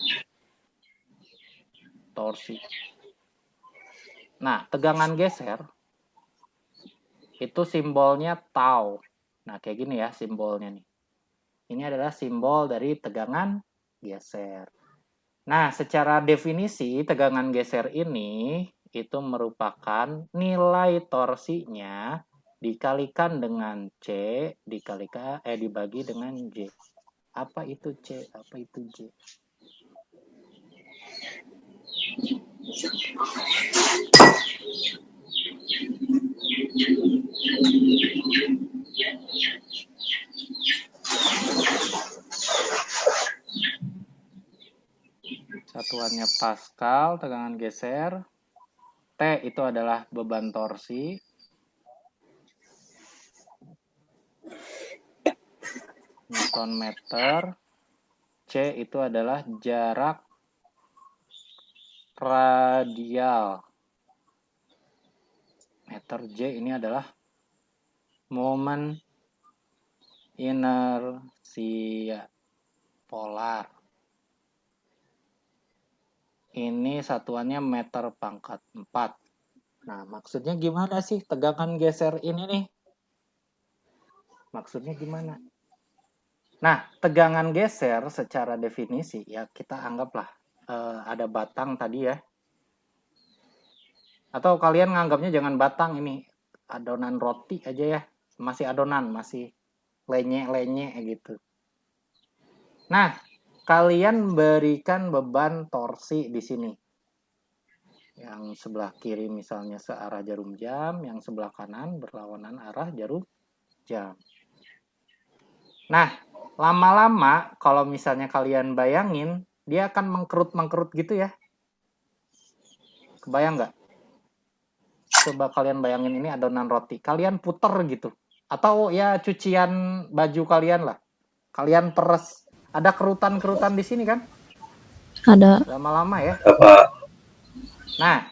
torsi. Nah, tegangan geser itu simbolnya tau. Nah, kayak gini ya simbolnya nih. Ini adalah simbol dari tegangan geser. Nah, secara definisi tegangan geser ini itu merupakan nilai torsinya dikalikan dengan C dibagi dengan J. Apa itu C? Apa itu J? Satuannya Pascal, tegangan geser. T itu adalah beban torsi. Newton meter. C itu adalah jarak radial. Meter. J ini adalah momen inersia polar. Ini satuannya meter pangkat 4. Nah, maksudnya gimana sih tegangan geser ini nih? Maksudnya gimana? Nah, tegangan geser secara definisi ya kita anggaplah ada batang tadi ya. Atau kalian nganggapnya jangan batang, ini adonan roti aja ya. Masih adonan, masih lenye-lenye gitu. Nah, kalian berikan beban torsi di sini. Yang sebelah kiri misalnya searah jarum jam, yang sebelah kanan berlawanan arah jarum jam. Nah, lama-lama kalau misalnya kalian bayangin, dia akan mengkerut-mengkerut gitu ya. Kebayang nggak? Coba kalian bayangin ini adonan roti. Kalian puter gitu. Atau ya cucian baju kalian lah. Kalian peres. Ada kerutan-kerutan di sini kan? Ada. Lama-lama ya. Apa? Nah,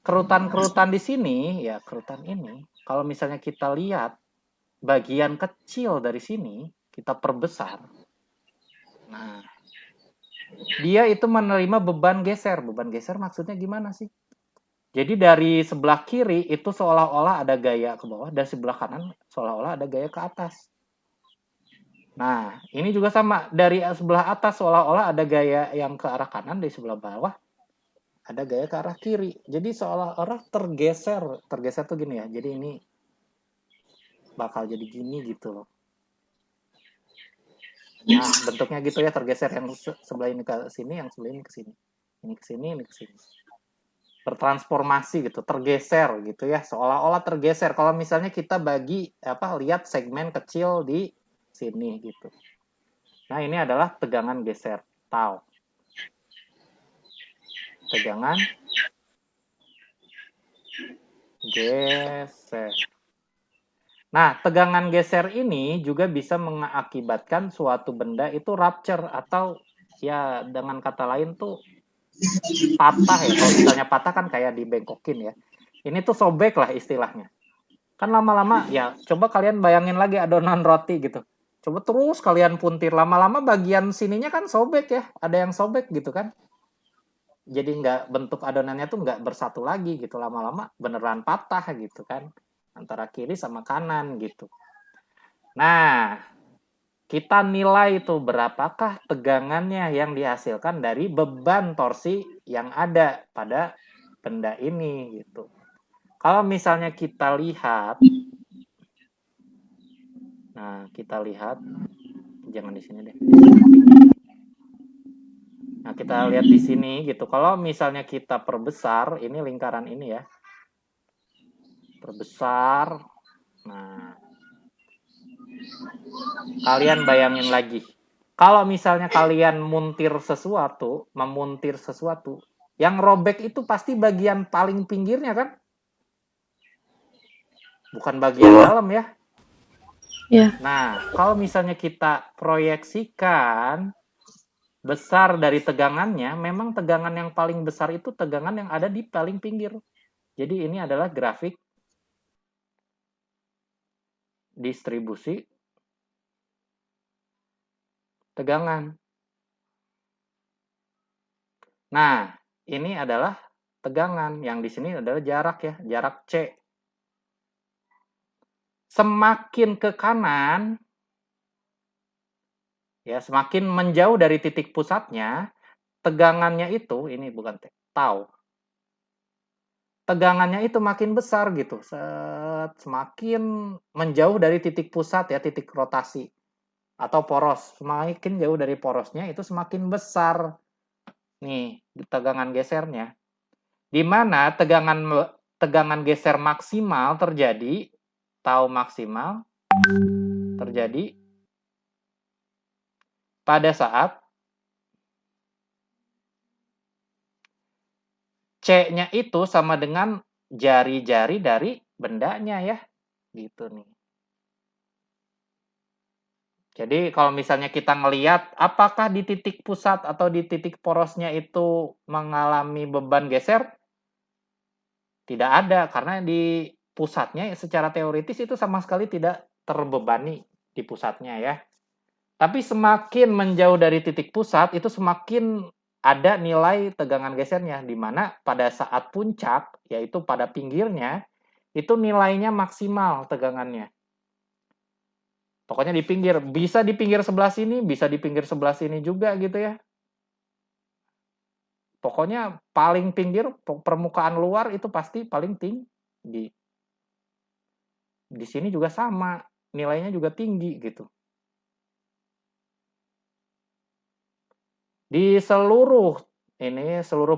kerutan-kerutan di sini, ya kerutan ini, kalau misalnya kita lihat bagian kecil dari sini, kita perbesar. Nah, dia itu menerima beban geser. Beban geser maksudnya gimana sih? Jadi dari sebelah kiri itu seolah-olah ada gaya ke bawah, dan sebelah kanan seolah-olah ada gaya ke atas. Nah, ini juga sama. Dari sebelah atas seolah-olah ada gaya yang ke arah kanan, dari sebelah bawah ada gaya ke arah kiri. Jadi seolah-olah tergeser. Tergeser tuh gini ya. Jadi ini bakal jadi gini gitu loh. Nah, bentuknya gitu ya, tergeser. Yang sebelah ini ke sini, yang sebelah ini ke sini. Ini ke sini, ini ke sini. Bertransformasi gitu, tergeser gitu ya, seolah-olah tergeser. Kalau misalnya kita lihat segmen kecil di sini gitu. Nah, ini adalah tegangan geser, tau. Tegangan geser. Nah, tegangan geser ini juga bisa mengakibatkan suatu benda itu rupture, atau ya dengan kata lain tuh patah ya. Kalau misalnya patah kan kayak dibengkokin ya. Ini tuh sobek lah istilahnya. Kan lama-lama ya coba kalian bayangin lagi adonan roti gitu. Coba terus kalian puntir, lama-lama bagian sininya kan sobek ya. Ada yang sobek gitu kan. Jadi bentuk adonannya tuh nggak bersatu lagi gitu. Lama-lama beneran patah gitu kan. Antara kiri sama kanan gitu. Nah, kita nilai itu berapakah tegangannya yang dihasilkan dari beban torsi yang ada pada benda ini gitu. Kalau misalnya kita lihat, nah kita lihat, jangan di sini deh. Nah, kita lihat di sini gitu. Kalau misalnya kita perbesar, ini lingkaran ini ya. Perbesar. Nah, kalian bayangin lagi. Kalau misalnya kalian memuntir sesuatu, yang robek itu pasti bagian paling pinggirnya kan? Bukan bagian Betul. dalam ya. Ya. Nah, kalau misalnya kita proyeksikan besar dari tegangannya, memang tegangan yang paling besar itu tegangan yang ada di paling pinggir. Jadi ini adalah grafik distribusi tegangan. Nah, ini adalah tegangan. Yang di sini adalah jarak ya, jarak C. Semakin ke kanan, ya semakin menjauh dari titik pusatnya, tegangannya itu, ini bukan tau. Tegangannya itu makin besar gitu. Semakin menjauh dari titik pusat ya, titik rotasi. Atau poros. Semakin jauh dari porosnya itu semakin besar. Nih, tegangan gesernya. Di mana tegangan geser maksimal terjadi, tau maksimal terjadi pada saat C-nya itu sama dengan jari-jari dari bendanya ya. Gitu nih. Jadi kalau misalnya kita ngelihat apakah di titik pusat atau di titik porosnya itu mengalami beban geser? Tidak ada, karena di pusatnya secara teoritis itu sama sekali tidak terbebani di pusatnya ya. Tapi semakin menjauh dari titik pusat itu semakin ada nilai tegangan gesernya, di mana pada saat puncak, yaitu pada pinggirnya, itu nilainya maksimal tegangannya. Pokoknya di pinggir, bisa di pinggir sebelah sini, bisa di pinggir sebelah sini juga gitu ya. Pokoknya paling pinggir, permukaan luar itu pasti paling tinggi. Di sini juga sama, nilainya juga tinggi gitu. Di seluruh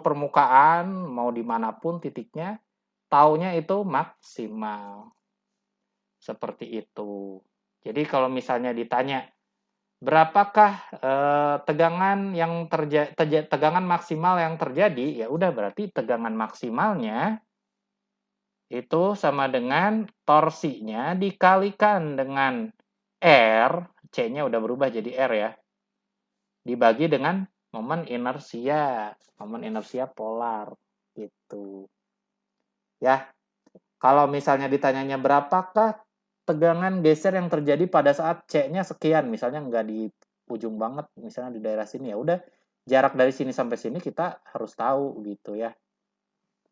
permukaan, mau dimanapun titiknya, taunya itu maksimal. Seperti itu. Jadi kalau misalnya ditanya, berapakah tegangan maksimal yang terjadi? Ya udah, berarti tegangan maksimalnya itu sama dengan torsinya dikalikan dengan R, C-nya udah berubah jadi R ya, dibagi dengan momen inersia polar gitu. Ya, kalau misalnya ditanyanya berapakah tegangan geser yang terjadi pada saat C-nya sekian, misalnya nggak di ujung banget, misalnya di daerah sini, ya udah jarak dari sini sampai sini kita harus tahu gitu ya.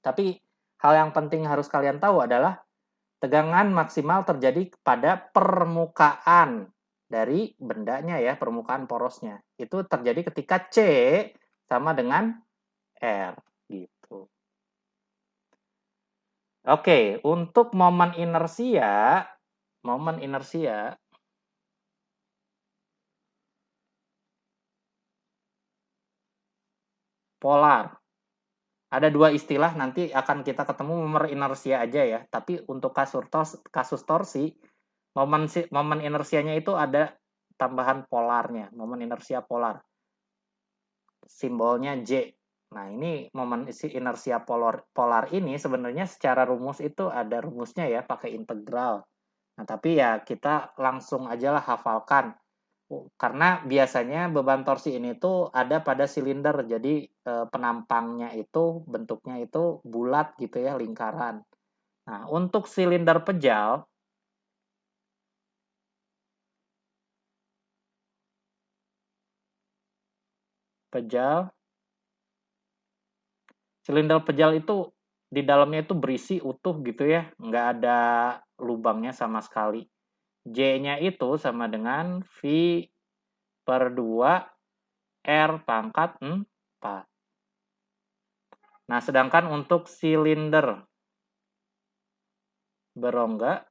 Tapi hal yang penting harus kalian tahu adalah tegangan maksimal terjadi pada permukaan dari bendanya ya, permukaan porosnya. Itu terjadi ketika C sama dengan R gitu. Oke, untuk momen inersia polar. Ada dua istilah, nanti akan kita ketemu momen inersia aja ya. Tapi untuk kasus torsi, momen inersianya itu ada tambahan polarnya, momen inersia polar. Simbolnya J. Nah, ini momen inersia polar ini sebenarnya secara rumus itu ada rumusnya ya, pakai integral. Nah, tapi ya kita langsung aja lah hafalkan. Karena biasanya beban torsi ini tuh ada pada silinder, jadi penampangnya itu bentuknya itu bulat gitu ya, lingkaran. Nah, untuk silinder pejal, silinder pejal itu di dalamnya itu berisi utuh gitu ya, nggak ada lubangnya sama sekali. J-nya itu sama dengan V per 2 R pangkat 4. Nah, sedangkan untuk silinder berongga,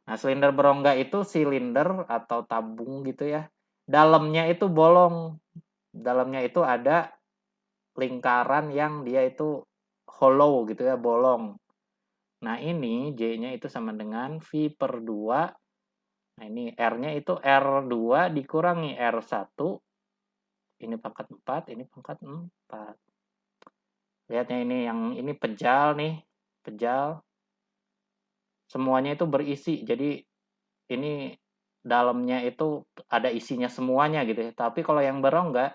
nah silinder berongga itu silinder atau tabung gitu ya. Dalamnya itu bolong. Dalamnya itu ada lingkaran yang dia itu hollow gitu ya, bolong. Nah, ini J-nya itu sama dengan V per 2. Nah, ini R-nya itu R2 dikurangi R1. Ini pangkat 4, ini pangkat 4. Lihatnya ini, yang ini pejal nih. Pejal. Semuanya itu berisi. Jadi, ini dalamnya itu ada isinya semuanya gitu ya. Tapi kalau yang berongga,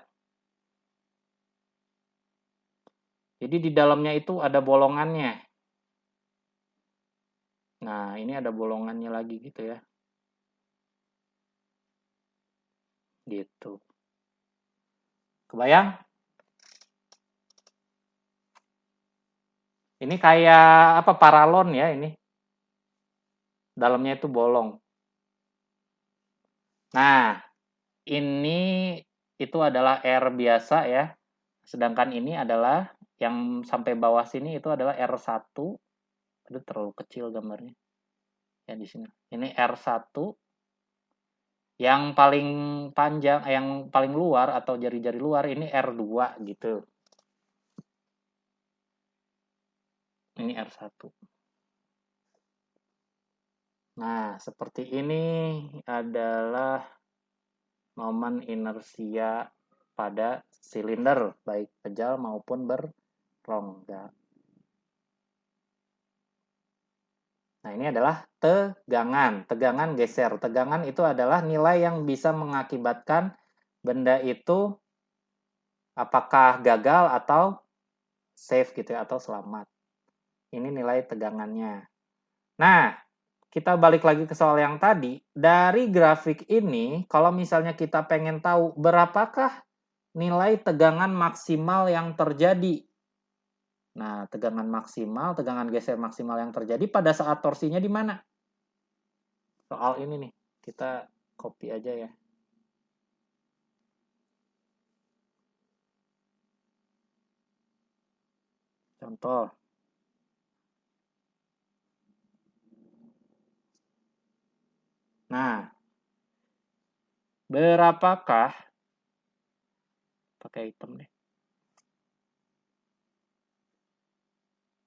jadi di dalamnya itu ada bolongannya. Nah, ini ada bolongannya lagi gitu ya. Gitu. Kebayang? Ini kayak apa, paralon ya ini. Dalamnya itu bolong. Nah, ini itu adalah R biasa ya. Sedangkan ini adalah yang sampai bawah sini itu adalah R1. Aduh, terlalu kecil gambarnya. Ya di sini. Ini R1 yang paling panjang, yang paling luar atau jari-jari luar ini R2 gitu. Ini R1. Nah, seperti ini adalah momen inersia pada silinder, baik pejal maupun berongga. Nah, ini adalah tegangan. Tegangan geser. Tegangan itu adalah nilai yang bisa mengakibatkan benda itu apakah gagal atau safe gitu ya, atau selamat. Ini nilai tegangannya. Nah, kita balik lagi ke soal yang tadi. Dari grafik ini, kalau misalnya kita pengen tahu berapakah nilai tegangan maksimal yang terjadi. Nah, tegangan maksimal, tegangan geser maksimal yang terjadi pada saat torsinya di mana? Soal ini nih, kita copy aja ya. Contoh. Nah, berapakah, pakai hitam deh.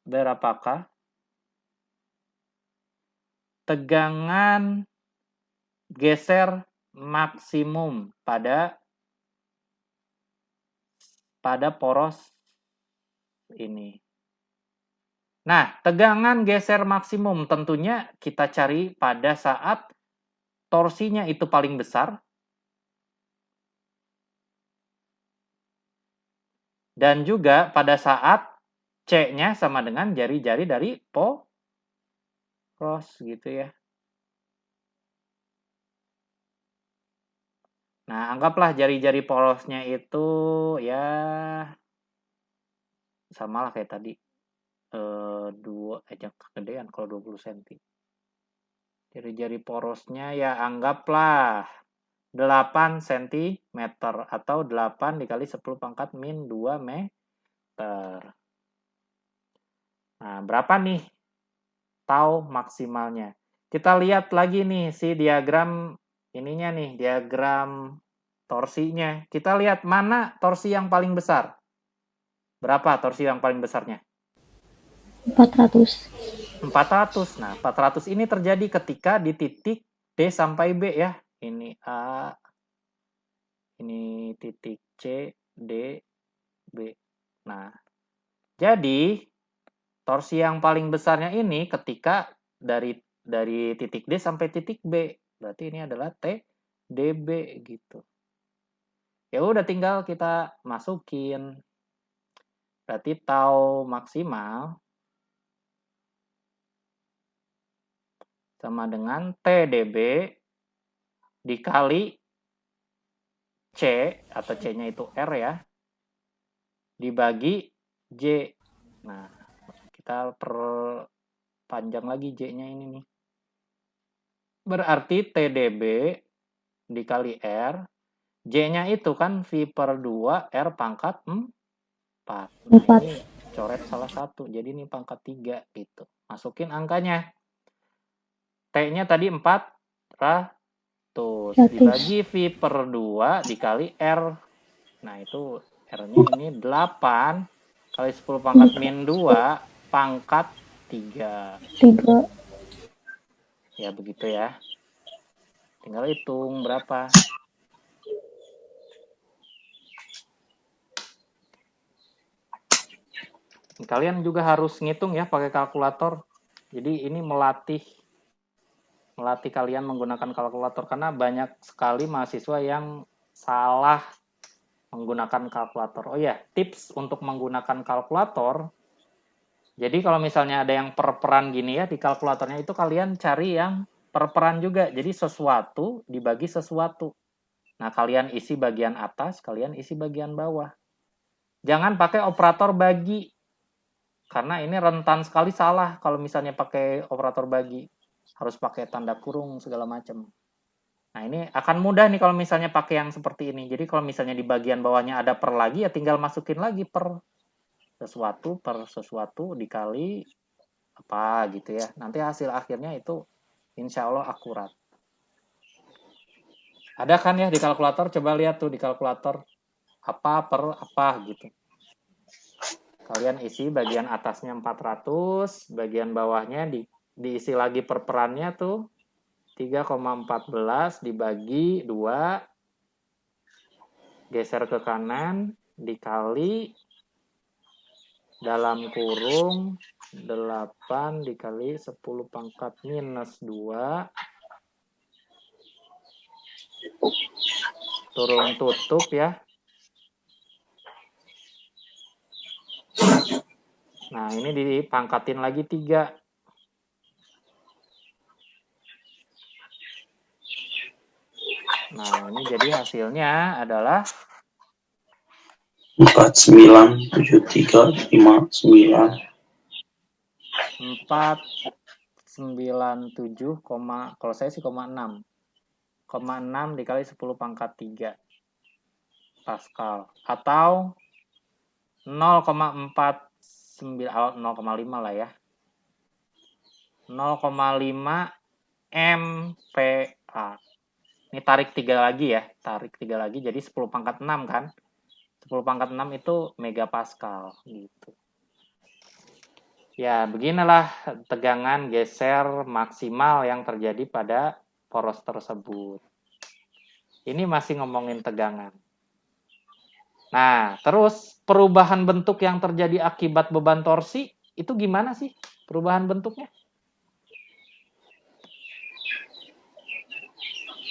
Berapakah tegangan geser maksimum pada poros ini? Nah, tegangan geser maksimum tentunya kita cari pada saat torsinya itu paling besar dan juga pada saat C-nya sama dengan jari-jari dari poros gitu ya. Nah, anggaplah jari-jari porosnya itu ya samalah kayak tadi. 2 aja kegedean kalau 20 cm. Jari-jari porosnya ya anggaplah 8 cm atau 8 dikali 10 pangkat min 2 meter. Nah, berapa nih tau maksimalnya? Kita lihat lagi nih si diagram ininya nih, diagram torsinya. Kita lihat mana torsi yang paling besar. Berapa torsi yang paling besarnya? 400. 400. Nah, 400 ini terjadi ketika di titik D sampai B ya. Ini A, ini titik C, D, B. Nah, jadi torsi yang paling besarnya ini ketika dari titik D sampai titik B. Berarti ini adalah TDB gitu. Ya udah tinggal kita masukin. Berarti tau maksimal sama dengan TDB dikali C, atau C-nya itu R ya, dibagi J. Nah, kita perpanjang lagi J-nya ini nih. Berarti TDB dikali R, J-nya itu kan V per 2, R pangkat 4. Nah, 4. ini coret salah satu, jadi ini pangkat 3 gitu. Masukin angkanya. T-nya tadi 400. Dibagi V per 2 dikali R. Nah, itu R-nya ini 8 kali 10 pangkat min 2 pangkat 3. 3. Ya, begitu ya. Tinggal hitung berapa. Kalian juga harus ngitung ya pakai kalkulator. Jadi ini melatih kalian menggunakan kalkulator karena banyak sekali mahasiswa yang salah menggunakan kalkulator. Oh ya, tips untuk menggunakan kalkulator. Jadi kalau misalnya ada yang per-peran gini ya di kalkulatornya itu kalian cari yang per-peran juga. Jadi sesuatu dibagi sesuatu. Nah, kalian isi bagian atas, kalian isi bagian bawah. Jangan pakai operator bagi. Karena ini rentan sekali salah kalau misalnya pakai operator bagi. Harus pakai tanda kurung segala macam. Nah, ini akan mudah nih kalau misalnya pakai yang seperti ini. Jadi kalau misalnya di bagian bawahnya ada per lagi, ya tinggal masukin lagi per sesuatu dikali apa gitu ya. Nanti hasil akhirnya itu insya Allah akurat. Ada kan ya di kalkulator? Coba lihat tuh di kalkulator. Apa per apa gitu. Kalian isi bagian atasnya 400, bagian bawahnya diisi lagi per perannya tuh 3,14 dibagi 2, geser ke kanan, dikali dalam kurung 8 dikali 10 pangkat minus 2, turun tutup ya. Nah, ini dipangkatin lagi 3. Nah, ini jadi hasilnya adalah 497359. 497, kalau saya sih 6 dikali 10 pangkat 3 Pascal atau 0,49 0,5 lah ya. 0,5 MPa. Ini tarik 3 lagi ya. Tarik 3 lagi jadi 10 pangkat 6 kan. 10 pangkat 6 itu megapascal gitu. Ya, beginilah tegangan geser maksimal yang terjadi pada poros tersebut. Ini masih ngomongin tegangan. Nah, terus perubahan bentuk yang terjadi akibat beban torsi, itu gimana sih perubahan bentuknya?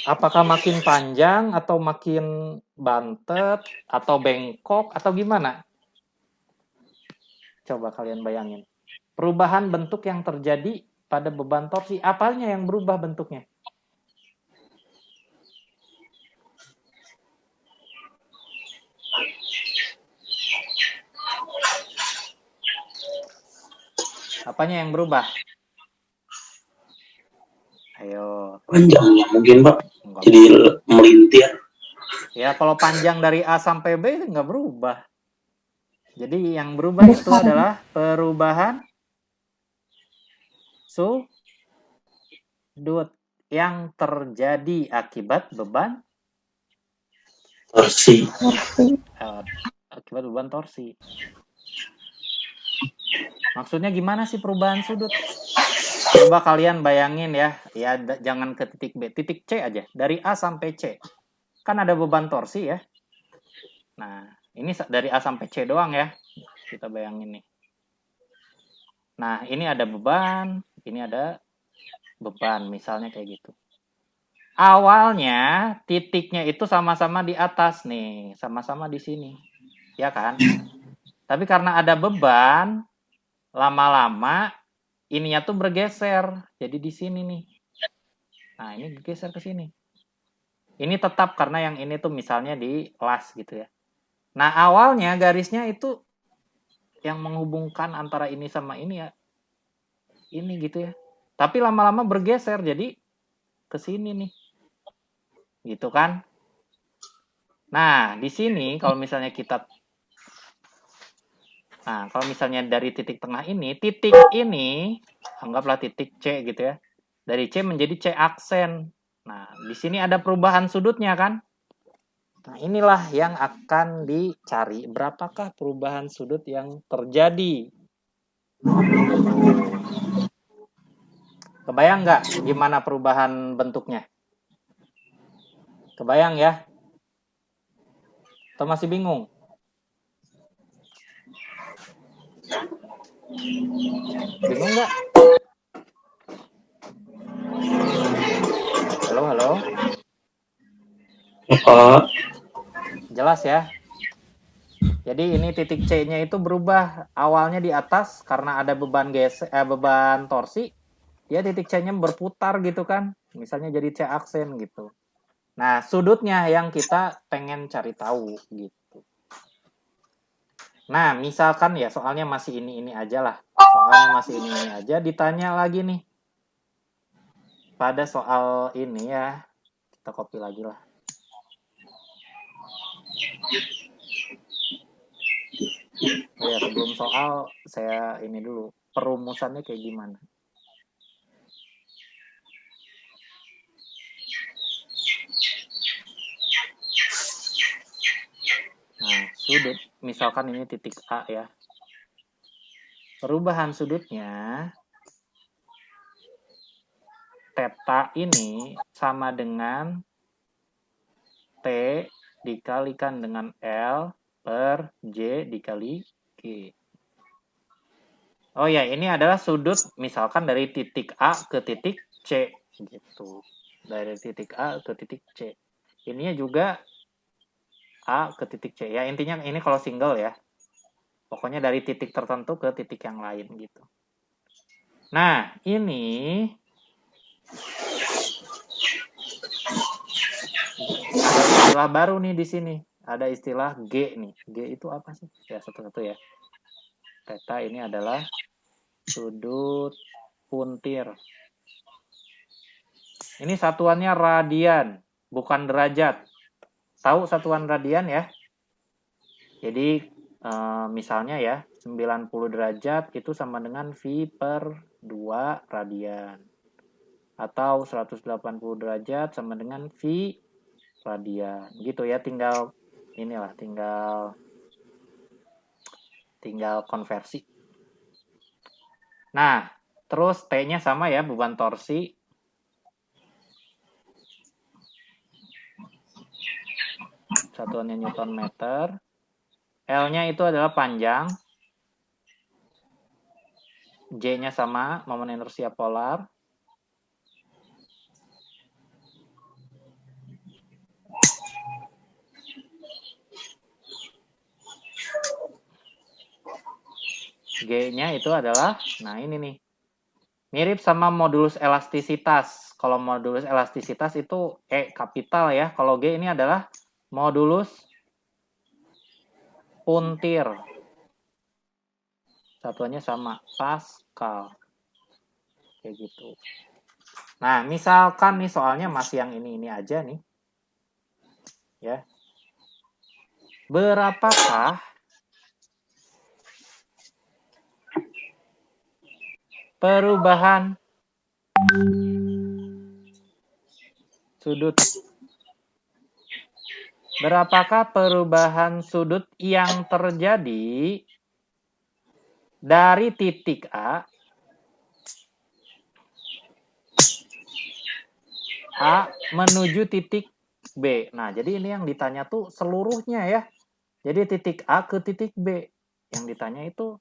Apakah makin panjang atau makin bantet atau bengkok atau gimana? Coba kalian bayangin. Perubahan bentuk yang terjadi pada beban torsi, apanya yang berubah bentuknya? Apanya yang berubah? Ayo. Panjangnya mungkin Pak. Enggak Jadi melintir. Ya, kalau panjang dari A sampai B nggak berubah. Jadi yang berubah itu adalah perubahan sudut yang terjadi akibat beban Torsi. Akibat beban torsi. Maksudnya gimana sih perubahan sudut? Coba kalian bayangin ya, jangan ke titik B, titik C aja, dari A sampai C. Kan ada beban torsi ya. Nah, ini dari A sampai C doang ya. Kita bayangin nih. Nah, ini ada beban, ini ada beban, misalnya kayak gitu. Awalnya titiknya itu sama-sama di atas nih, sama-sama di sini. Ya kan? Tapi karena ada beban, lama-lama ininya tuh bergeser. Jadi di sini nih. Nah, ini bergeser ke sini. Ini tetap karena yang ini tuh misalnya di las gitu ya. Nah, awalnya garisnya itu yang menghubungkan antara ini sama ini ya. Ini gitu ya. Tapi lama-lama bergeser jadi ke sini nih. Gitu kan? Nah, di sini kalau misalnya dari titik tengah ini, titik ini anggaplah titik C gitu ya. Dari C menjadi C aksen. Nah, di sini ada perubahan sudutnya kan? Nah, inilah yang akan dicari. Berapakah perubahan sudut yang terjadi? Kebayang nggak gimana perubahan bentuknya? Kebayang ya? Atau masih bingung? Bingung nggak? Halo? Pak, Jelas ya? Jadi ini titik C-nya itu berubah. Awalnya di atas karena ada beban torsi, dia titik C-nya berputar gitu kan. Misalnya jadi C aksen gitu. Nah, sudutnya yang kita pengen cari tahu gitu. Nah, misalkan ya soalnya masih ini aja lah. Soalnya masih ini aja, ditanya lagi nih. Pada soal ini ya, kita copy lagi lah. Oh ya, sebelum soal, saya ini dulu. Perumusannya kayak gimana? Nah, sudut, misalkan ini titik A ya. Perubahan sudutnya, theta ini sama dengan T dikalikan dengan L per J dikali G. Oh ya, ini adalah sudut misalkan dari titik A ke titik C gitu. Dari titik A ke titik C. Ininya juga A ke titik C. Ya, intinya ini kalau single ya. Pokoknya dari titik tertentu ke titik yang lain gitu. Nah, ini ada istilah baru nih di sini. Ada istilah G nih. G itu apa sih? Ya, satu-satu ya. Theta ini adalah sudut puntir. Ini satuannya radian, bukan derajat. Tahu satuan radian ya? Jadi misalnya ya, 90 derajat itu sama dengan V per 2 radian. Atau 180 derajat sama dengan V radian. Gitu ya, tinggal konversi. Nah, terus T-nya sama ya, beban torsi. Satuannya Newton meter. L-nya itu adalah panjang. J-nya sama, momen inersia polar. G-nya itu adalah, nah ini nih, mirip sama modulus elastisitas. Kalau modulus elastisitas itu E kapital ya. Kalau G ini adalah modulus puntir. Satuannya sama, Pascal. Kayak gitu. Nah, misalkan nih soalnya masih yang ini aja nih. Ya. Berapakah perubahan sudut? Berapakah perubahan sudut yang terjadi dari titik A menuju titik B? Nah, jadi ini yang ditanya tuh seluruhnya ya. Jadi titik A ke titik B. Yang ditanya itu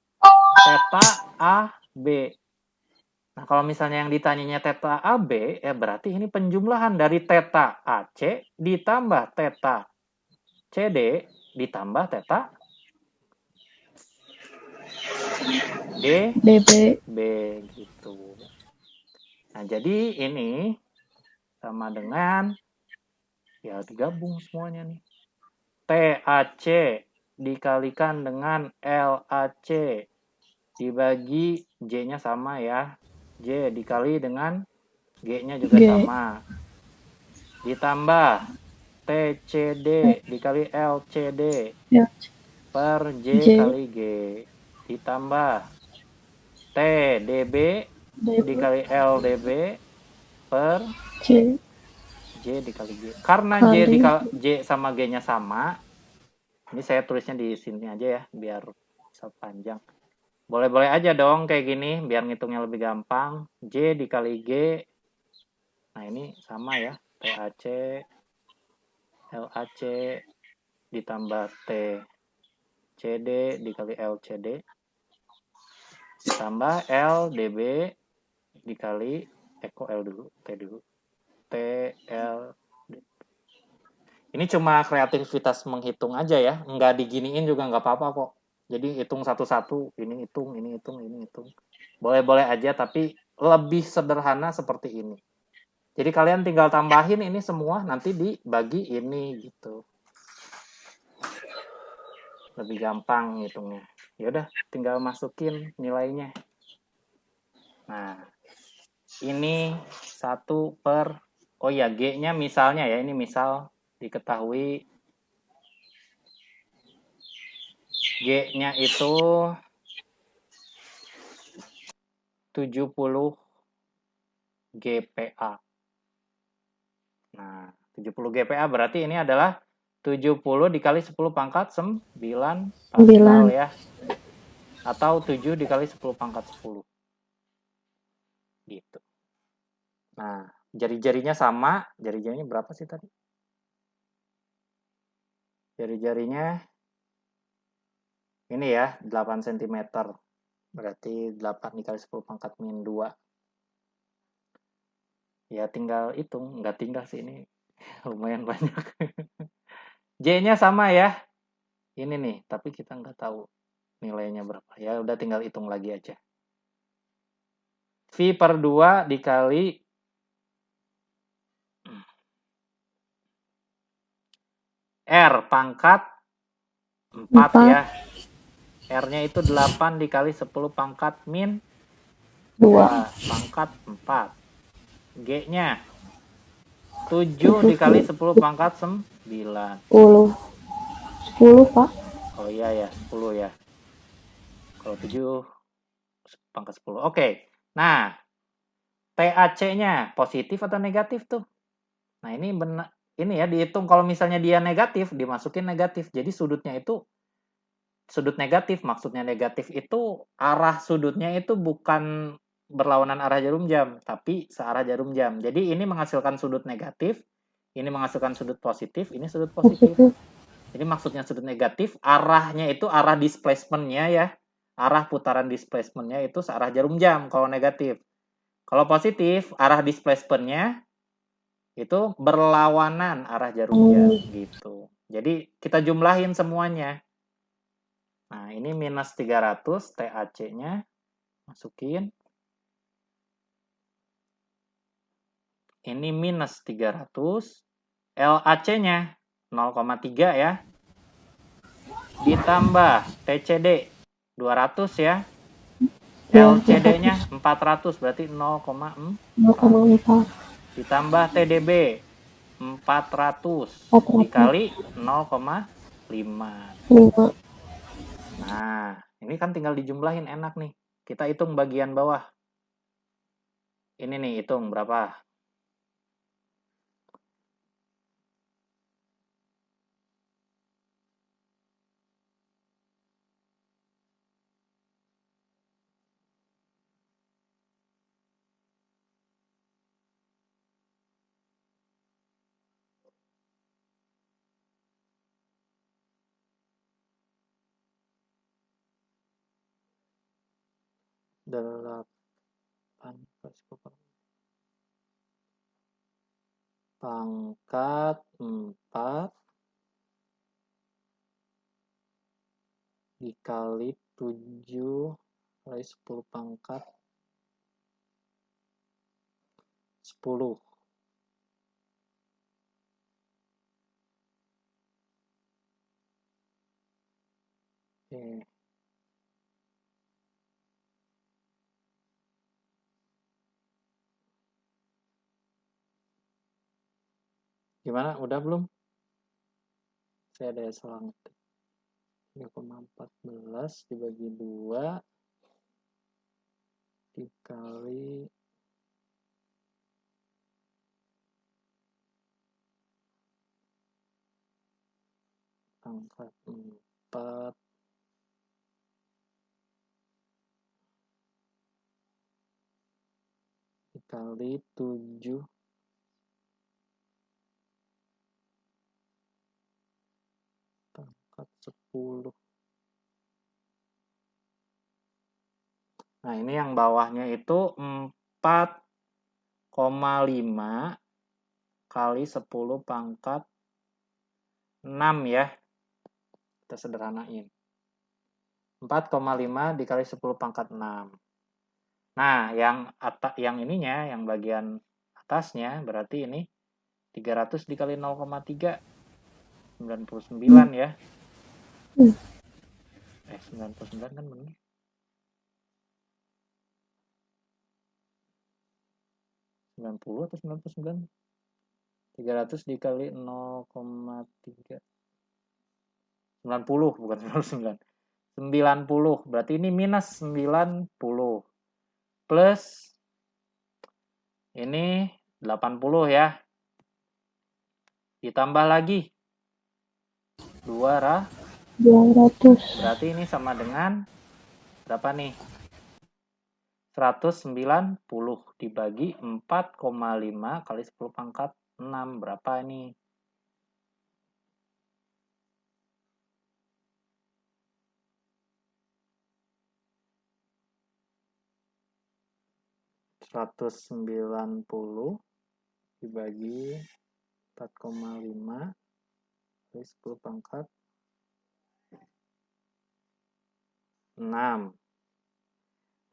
theta A, B. Nah, kalau misalnya yang ditanyanya theta AB, ya berarti ini penjumlahan dari theta AC ditambah theta CD ditambah theta DB gitu. Nah, jadi ini sama dengan ya digabung semuanya nih. TAC dikalikan dengan LAC dibagi J-nya sama ya. J dikali dengan G-nya juga sama. ditambah TCD dikali LCD Ya. per J J. kali G ditambah TDB DB. dikali LDB per C. J dikali G. Karena Kali. J sama G-nya sama, ini saya tulisnya di sini aja ya, biar bisa panjang. Boleh-boleh aja dong kayak gini, biar ngitungnya lebih gampang. J dikali G, nah ini sama ya, TAC, LAC, ditambah TCD dikali LCD, ditambah LDB dikali, kok L dulu, T dulu, TL. Ini cuma kreativitas menghitung aja ya, nggak diginiin juga nggak apa-apa kok. Jadi hitung satu-satu, ini hitung, ini hitung, ini hitung. Boleh-boleh aja, tapi lebih sederhana seperti ini. Jadi kalian tinggal tambahin ini semua, nanti dibagi ini gitu. Lebih gampang hitungnya. Ya udah, tinggal masukin nilainya. Nah, ini 1 per, oh ya G-nya misalnya ya, ini misal diketahui G-nya itu 70 GPA. Nah, 70 GPA berarti ini adalah 70 dikali 10 pangkat 9 Pascal ya. Atau 7 dikali 10 pangkat 10. Gitu. Nah, jari-jarinya sama. Jari-jarinya berapa sih tadi? Jari-jarinya ini ya, 8 cm. Berarti 8 dikali 10 pangkat min 2. Ya tinggal hitung. Nggak tinggal sih ini. Lumayan banyak. J-nya sama ya. Ini nih, tapi kita nggak tahu nilainya berapa. Ya udah tinggal hitung lagi aja. V per 2 dikali R pangkat 4 ya. R-nya itu 8 dikali 10 pangkat min 2 pangkat 4. G-nya 7 dikali 10 pangkat 9. 10. 10, Pak. Oh iya ya, 10 ya. Kalau 7 pangkat 10. Oke. Nah, TAC-nya positif atau negatif tuh? Nah, ini benar, ini ya dihitung kalau misalnya dia negatif, dimasukin negatif. Jadi sudutnya itu sudut negatif. Maksudnya negatif itu arah sudutnya itu bukan berlawanan arah jarum jam, tapi searah jarum jam. Jadi ini menghasilkan sudut negatif, ini menghasilkan sudut positif, ini sudut positif. Jadi maksudnya sudut negatif, arahnya itu arah displacement-nya ya. Arah putaran displacement-nya itu searah jarum jam kalau negatif. Kalau positif, arah displacement-nya itu berlawanan arah jarum jam gitu. Jadi kita jumlahin semuanya. Nah, ini minus 300 TAC-nya. Masukin. Ini minus 300. LAC-nya 0,3 ya. Ditambah TCD 200 ya. LCD-nya 400 berarti 0,4. Ditambah TDB 400 dikali 0,5. Nah, ini kan tinggal dijumlahin enak nih. Kita hitung bagian bawah. Ini nih, hitung berapa? Pangkat 4 dikali 7 kali 10 pangkat 10. Oke. Gimana? Udah belum? Saya ada salah. 3,14 dibagi 2 dikali pangkat 4 dikali 7 pangkat 10. Nah, ini yang bawahnya itu 4,5 kali 10 pangkat 6 ya. Kita sederhanain. 4,5 dikali 10 pangkat 6. Nah, yang ininya, yang bagian atasnya berarti ini 300 dikali 0,3 99 ya. 99 kan benar. 90 atau 99? 300 dikali 0,3 90 bukan 99. 90 berarti ini minus 90 plus ini 80 ya, ditambah lagi 200 berarti ini sama dengan berapa nih? 190 dibagi 4,5 kali 10 pangkat 6 berapa ini? $190 dibagi 4,5 kali 10 pangkat 6.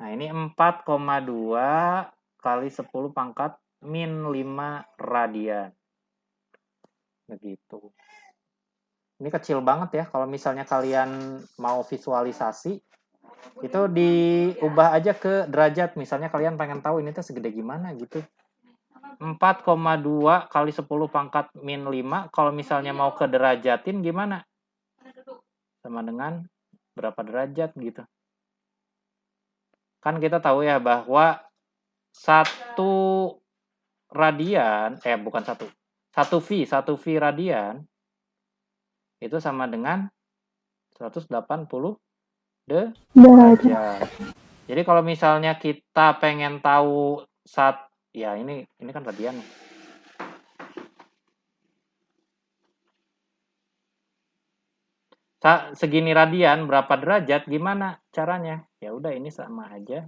Nah, ini 4,2 kali 10 pangkat min 5 radian. Begitu. Ini kecil banget ya. Kalau misalnya kalian mau visualisasi, itu diubah aja ke derajat. Misalnya kalian pengen tahu ini tuh segede gimana gitu. 4,2 kali 10 pangkat min 5. Kalau misalnya mau ke derajatin gimana? Sama dengan berapa derajat gitu. Kan kita tahu ya bahwa 1 radian, bukan 1 V radian itu sama dengan 180 derajat. Jadi kalau misalnya kita pengen tahu ya ini kan radian. Segini radian berapa derajat? Gimana caranya? Ya udah ini sama aja.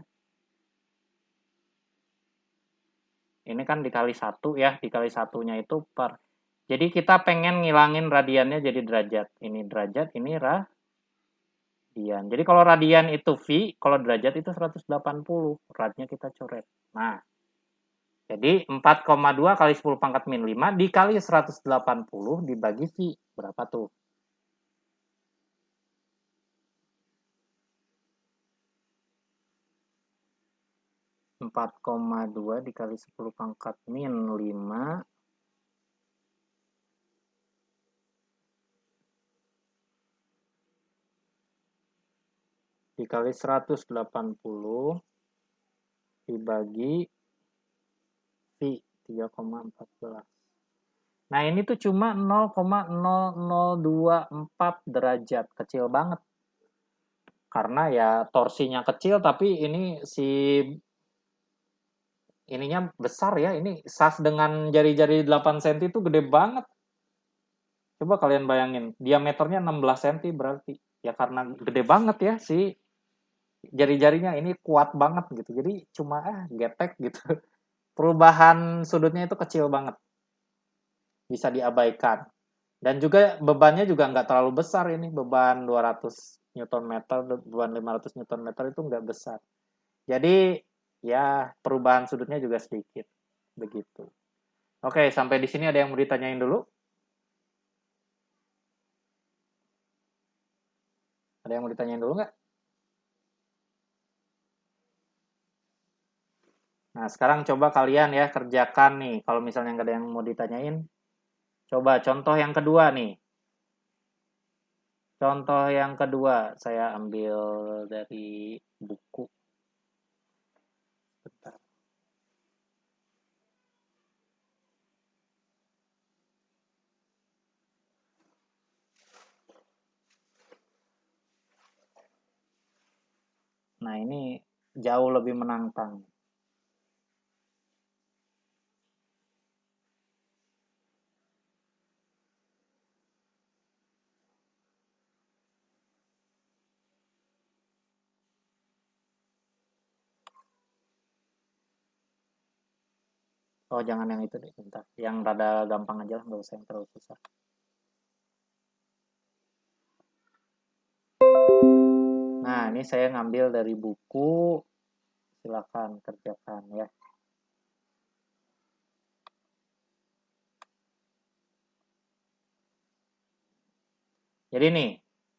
Ini kan dikali 1 ya, dikali satunya itu per. Jadi kita pengen ngilangin radiannya jadi derajat. Ini derajat, ini radian. Jadi kalau radian itu V, kalau derajat itu 180. Radnya kita coret. Nah, jadi 4,2 kali 10 pangkat min 5 dikali 180 dibagi V. Berapa tuh? Empat koma dua dikali 10 pangkat min 5 dikali 180 dibagi V 3,14. Nah, ini tuh cuma 0,0024 derajat. Kecil banget. Karena ya torsinya kecil, tapi ini ininya besar ya. Ini sas dengan jari-jari 8 cm itu gede banget. Coba kalian bayangin. Diameternya 16 cm berarti. Ya karena gede banget ya si jari-jarinya ini kuat banget gitu. Jadi cuma getek gitu. Perubahan sudutnya itu kecil banget. Bisa diabaikan. Dan juga bebannya juga nggak terlalu besar ini. Beban 200 Nm, beban 500 Nm itu nggak besar. Jadi ya perubahan sudutnya juga sedikit. Begitu. Oke, sampai di sini ada yang mau ditanyain dulu? Ada yang mau ditanyain dulu nggak? Nah, sekarang coba kalian ya kerjakan nih. Kalau misalnya nggak ada yang mau ditanyain, Coba contoh yang kedua nih. Contoh yang kedua saya ambil dari buku. Bentar. Nah, ini jauh lebih menantang. Oh, jangan yang itu deh, bentar. Yang rada gampang aja lah, nggak usah yang terlalu susah. Nah, ini saya ngambil dari buku. Silakan kerjakan ya. Jadi nih,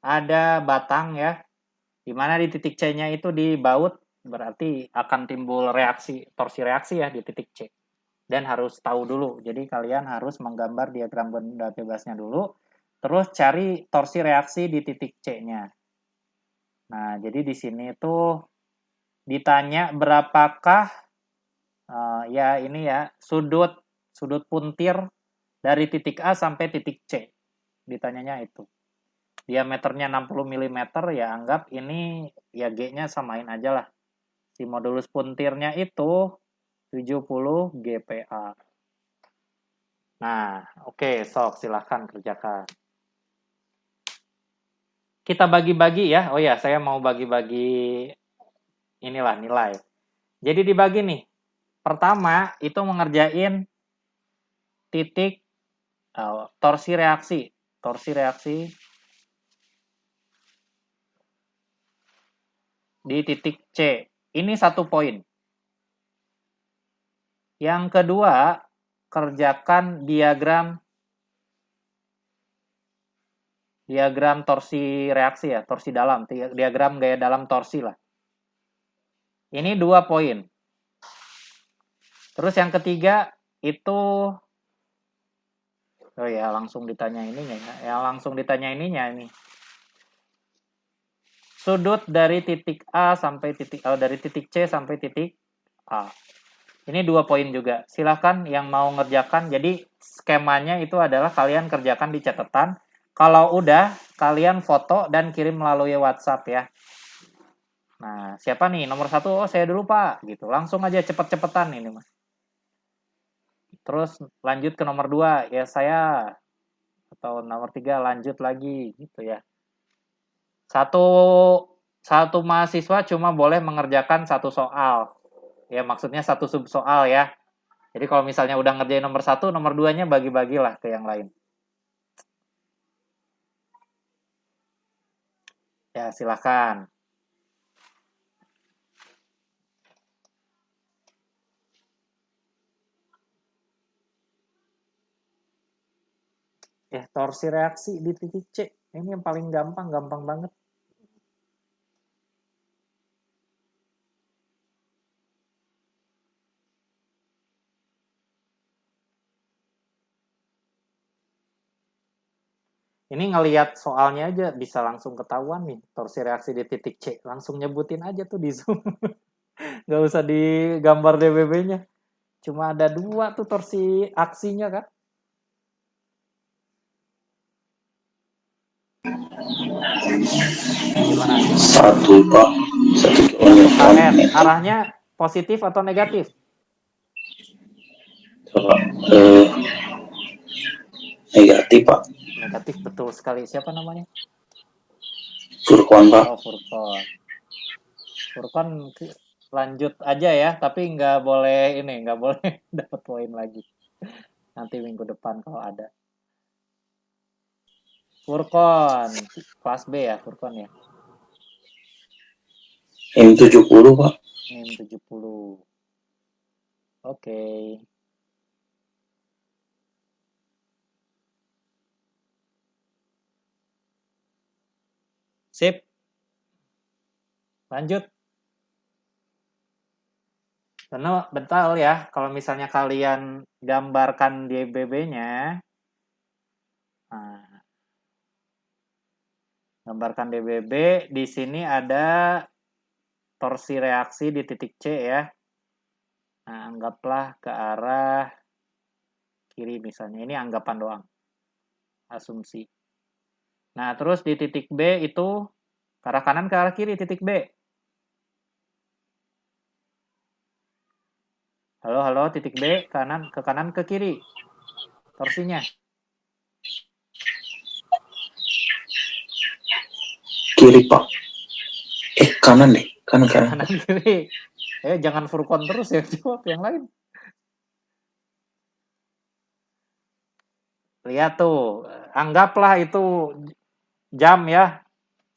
ada batang ya, di mana di titik C-nya itu dibaut, berarti akan timbul reaksi, torsi reaksi ya di titik C. Dan harus tahu dulu, jadi kalian harus menggambar diagram benda bebasnya dulu, terus cari torsi reaksi di titik C-nya. Nah, jadi di sini tuh ditanya berapakah ya ini ya sudut puntir dari titik A sampai titik C. Ditanyanya itu. Diameternya 60 mm ya anggap ini ya G-nya samain aja lah. Si modulus puntirnya itu 70 GPa. Nah, oke, sok silahkan kerjakan. Kita bagi-bagi ya. Oh ya, saya mau bagi-bagi inilah nilai. Jadi dibagi nih. Pertama itu mengerjain titik torsi reaksi. Torsi reaksi di titik C. Ini 1 poin. Yang kedua, kerjakan diagram torsi reaksi ya, torsi dalam, diagram gaya dalam torsi lah. Ini 2 poin. Terus yang ketiga itu oh ya langsung ditanya ininya ya. Yang langsung ditanya ininya ini. Sudut dari titik A sampai dari titik C sampai titik A. Ini 2 poin juga. Silahkan yang mau ngerjakan. Jadi skemanya itu adalah kalian kerjakan di catatan. Kalau udah, kalian foto dan kirim melalui WhatsApp ya. Nah, siapa nih? Nomor 1, oh saya dulu Pak. Gitu. Langsung aja cepet-cepetan ini Mas. Terus lanjut ke nomor 2, ya saya. Atau nomor 3 lanjut lagi gitu ya. Satu mahasiswa cuma boleh mengerjakan 1 soal. Ya maksudnya 1 sub soal ya. Jadi kalau misalnya udah ngerjain nomor 1, nomor 2-nya bagi-bagilah ke yang lain. Ya, silakan. Ya, torsi reaksi di titik C. Ini yang paling gampang banget. Ini ngelihat soalnya aja bisa langsung ketahuan nih, torsi reaksi di titik C. Langsung nyebutin aja tuh di Zoom. Nggak usah digambar DBB-nya. Cuma ada 2 tuh torsi aksinya kan. Gimana? 1 Pak. 1 KN, km. arahnya positif atau negatif? Coba. Negatif Pak. Negatif, betul sekali. Siapa namanya? Furqon Pak. Oh, Furqon. Furqon lanjut aja ya, tapi nggak boleh dapat poin lagi. Nanti minggu depan kalau ada. Furqon, kelas B ya Furqon ya? M70 Pak. M70. Oke. Sip. Lanjut. Betul ya, kalau misalnya kalian gambarkan DBB-nya, Nah, gambarkan DBB. Di sini ada torsi reaksi di titik C ya. Nah, anggaplah ke arah kiri misalnya. Ini anggapan doang. Asumsi. Nah, terus di titik B itu ke arah kanan ke arah kiri titik B. Halo, halo, titik B, kanan ke kiri. Torsinya. Kiri, Pak. Kanan deh. Kanan. Kanan kiri. Jangan furkon terus ya, jawab yang lain. Lihat tuh, anggaplah itu jam ya.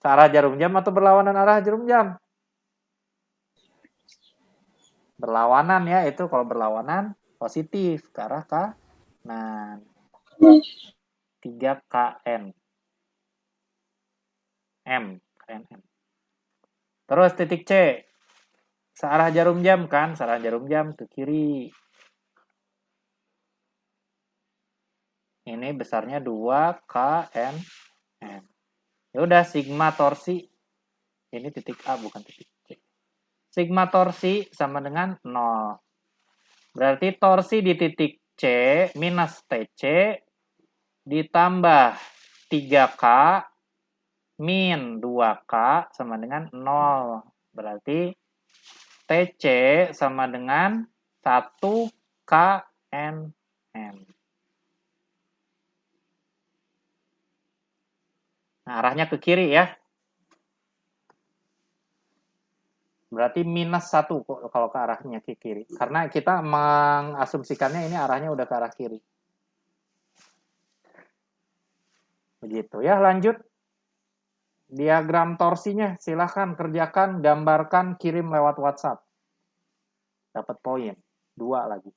Searah jarum jam atau berlawanan arah jarum jam? Berlawanan ya, itu kalau berlawanan positif ke arah kanan. 3 kn. M. Terus titik C. Searah jarum jam kan? Searah jarum jam ke kiri. Ini besarnya 2 kn. Ya udah, sigma torsi. Ini titik A bukan titik C. Sigma torsi sama dengan 0. Berarti torsi di titik C minus TC ditambah 3K min 2K sama dengan 0. Berarti TC sama dengan 1 KNM. Nah, arahnya ke kiri ya. Berarti minus 1 kalau ke arahnya ke kiri. Karena kita mengasumsikannya ini arahnya udah ke arah kiri. Begitu ya, lanjut. Diagram torsinya silahkan kerjakan, gambarkan, kirim lewat WhatsApp. Dapat poin. 2 lagi.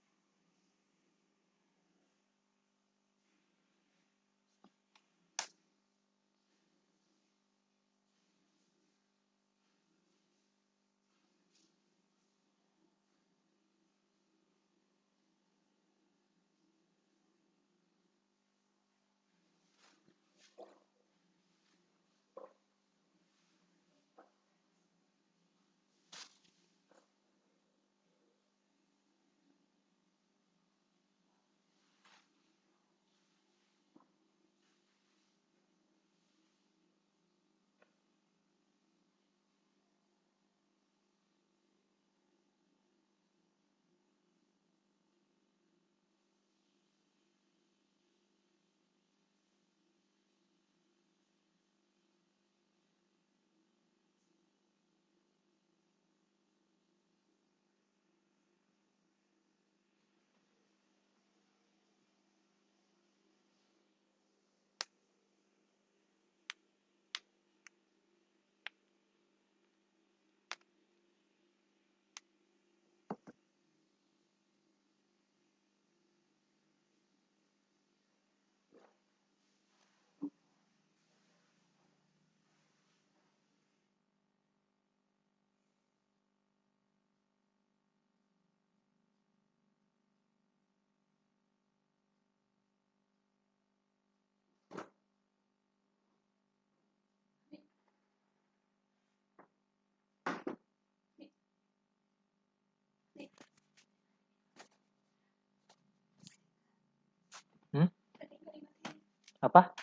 Apa?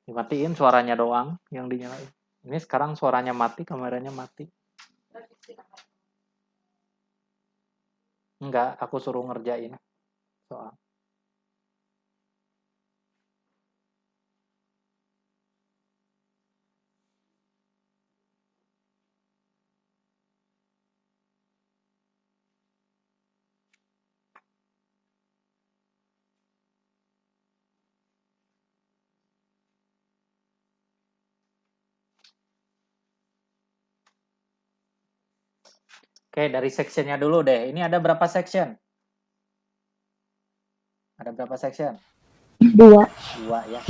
Dimatiin suaranya doang yang dinyalain. Ini sekarang suaranya mati, kameranya mati. Enggak, aku suruh ngerjain soal. Oke, dari sectionnya dulu deh. Ini ada berapa section? Ada berapa section? 2. 2 ya.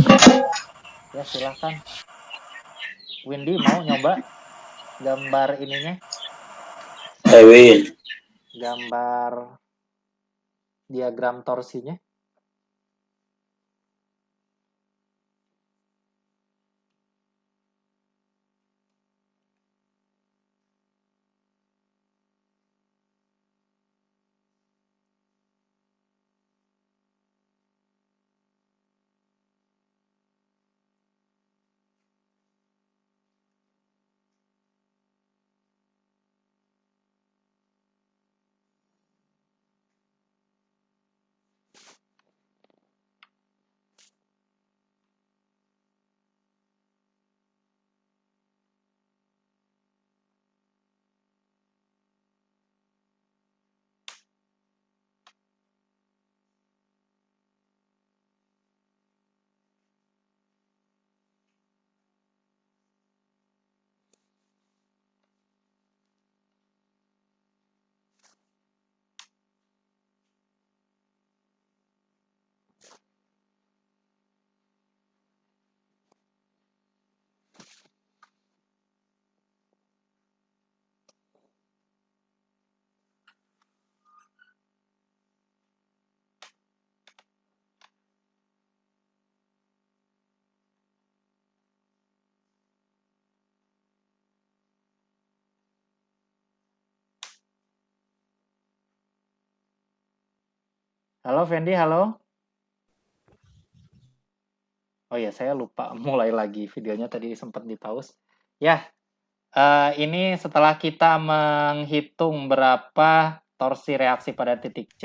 Ya, silahkan. Windy mau nyoba gambar ininya? Win. Gambar diagram torsinya? Halo Fendi, halo. Oh ya, saya lupa mulai lagi videonya tadi sempat di-pause. Ya, ini setelah kita menghitung berapa torsi reaksi pada titik C,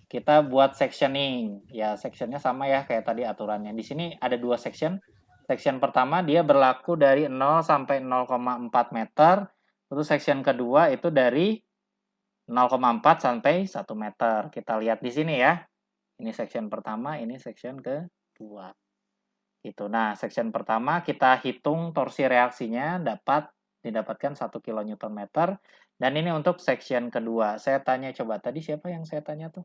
kita buat sectioning. Ya, sectionnya sama ya kayak tadi aturannya. Di sini ada 2 section. Section pertama dia berlaku dari 0 sampai 0,4 meter. Terus section kedua itu dari 0,4 sampai 1 meter. Kita lihat di sini ya. Ini section pertama, ini section kedua. Gitu. Nah, section pertama kita hitung torsi reaksinya didapatkan 1 kN/m. Dan ini untuk section kedua. Saya tanya coba tadi siapa yang saya tanya tuh?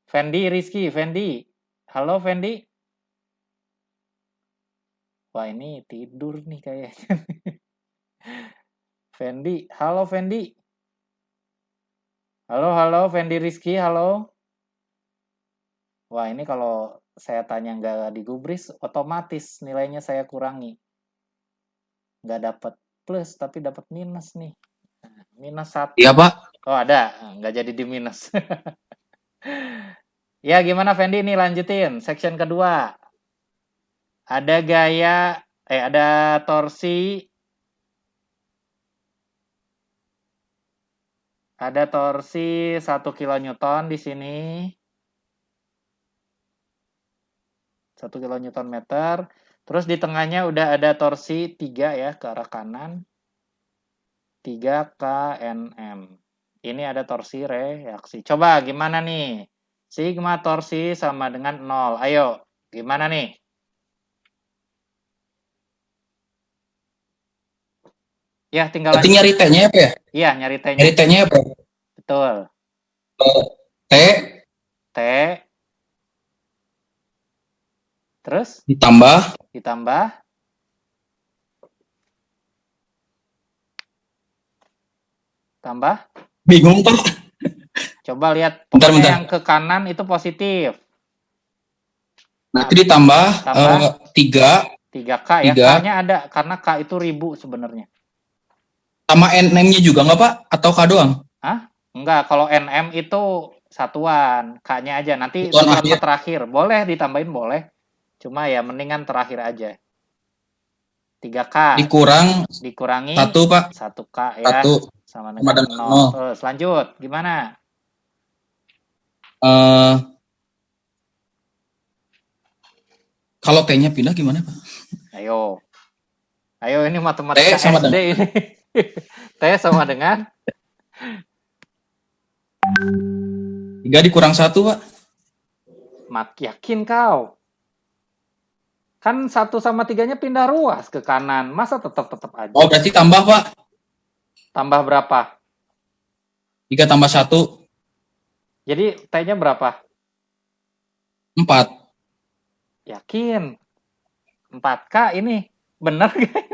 Fendi, Rizky, Fendi. Halo Fendi. Wah, ini tidur nih kayaknya. Fendi, halo Fendi. Halo Fendi Rizky, halo. Wah, ini kalau saya tanya nggak digubris, otomatis nilainya saya kurangi. Nggak dapat plus, tapi dapat minus nih. Minus 1. Iya, Pak. Oh, ada. Nggak jadi di minus. Ya, gimana Fendi nih lanjutin. Section kedua. Ada ada torsi. Ada torsi 1 kN di sini. 1 kN/m. Terus di tengahnya udah ada torsi 3 ya ke arah kanan. 3 kNm. Ini ada torsi reaksi. Coba gimana nih? Sigma torsi sama dengan 0. Ayo, gimana nih? Ya, tinggal Berarti nyari T-nya apa ya? Iya, nyari T-nya. Nyari T-nya apa? Betul. T T. Terus ditambah tambah. bingung, Pak. Coba lihat Bentar, pokoknya bentar. yang ke kanan itu positif. Nanti ditambah Tambah 3 3K ya. Tiga. K-nya ada karena K itu 1000 sebenarnya. sama NM-nya juga nggak, Pak? Atau K doang? Hah? Enggak, kalau NM itu satuan, K-nya aja. Nanti Satuan nomor akhir. terakhir. Boleh ditambahin, boleh. Cuma ya mendingan terakhir aja. 3K Dikurangi dikurangi 1, Pak. 1K ya. 1 Sama sama dengan dengan 0. 0. Terus lanjut. Gimana? Kalau T-nya pindah gimana, Pak? Ayo. Ayo, ini matematika T sama SD ini. T sama dengan 3 dikurang 1, Pak. yakin kau. Kan 1 sama 3-nya pindah ruas ke kanan. Masa tetap aja? Oh, berarti tambah, Pak. Tambah berapa? 3 tambah 1. Jadi T-nya berapa? 4. Yakin. 4K ini. Bener gak?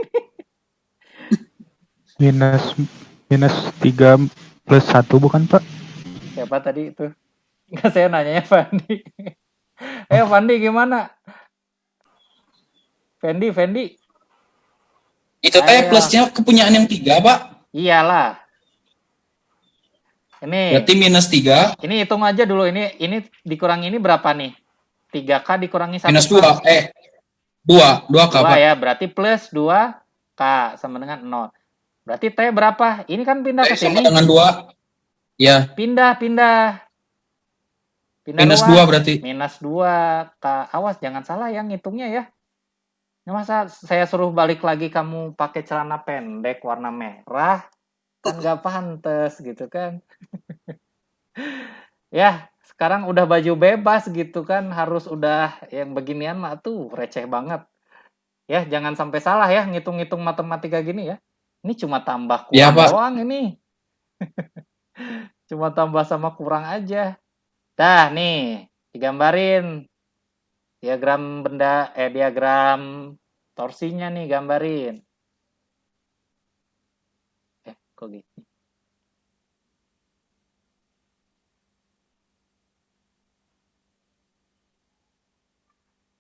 minus 3 plus 1 bukan, Pak? Siapa tadi itu? Enggak, saya nanyanya Fandi. Fandi gimana? Fendi. Itu T plusnya kepunyaan yang 3, Pak. Iyalah. Ini. Berarti minus 3. Ini hitung aja dulu. Ini dikurangi ini berapa nih? 3K dikurangi 1K. Minus 2. 2K, Pak. Ya, berarti plus 2K sama dengan 0. Berarti T berapa? Ini kan pindah ke sini. Sama dengan 2. Ya. Pindah minus ruas. 2 berarti. Minus 2K. Awas, jangan salah yang ngitungnya ya. Nah, masa saya suruh balik lagi kamu pakai celana pendek warna merah? Kan gak pantas gitu kan. Ya, sekarang udah baju bebas gitu kan. Harus udah yang beginian mah tuh receh banget. Ya, jangan sampai salah ya ngitung-ngitung matematika gini ya. Ini cuma tambah kurang Ya, Pak. doang ini. Cuma tambah sama kurang aja. Dah nih, digambarin diagram torsinya nih, gambarin. Kok gitu?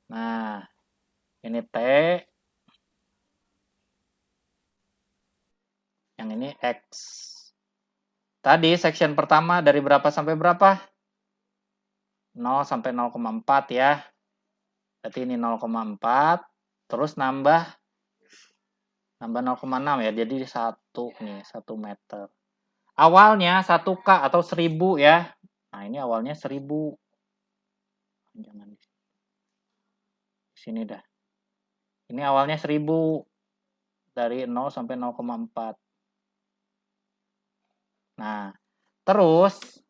Nah, ini T. Yang ini X. Tadi section pertama dari berapa sampai berapa? 0 sampai 0,4 ya. Berarti ini 0,4. Terus nambah 0,6 ya. Jadi 1 nih, 1 meter. Awalnya 1K atau 1000 ya. Nah, ini awalnya 1000. Jangan di sini dah. Ini awalnya 1000 dari 0 sampai 0,4. Nah, terus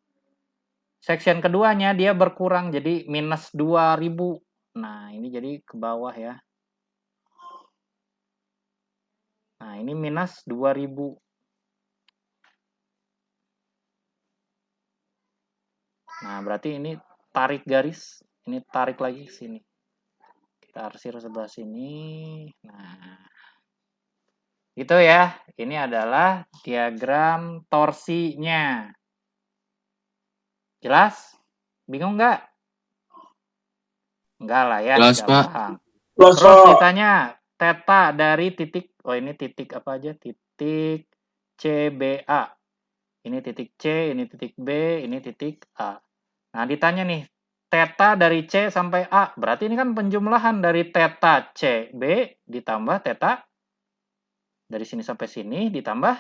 section keduanya dia berkurang jadi minus 2000. Nah, ini jadi ke bawah ya. Nah, ini minus 2000. Nah, berarti ini tarik garis, ini tarik lagi ke sini. Kita arsir sebelah sini. Nah, gitu ya. Ini adalah diagram torsinya. Jelas? Bingung nggak? Enggak lah ya, Jelas, Pak. gampang. Loh, Terus so. ditanya theta dari titik, oh ini titik apa aja? Titik CBA. Ini titik C, ini titik B, ini titik A. Nah, ditanya nih, theta dari C sampai A. Berarti ini kan penjumlahan dari theta CB ditambah theta dari sini sampai sini ditambah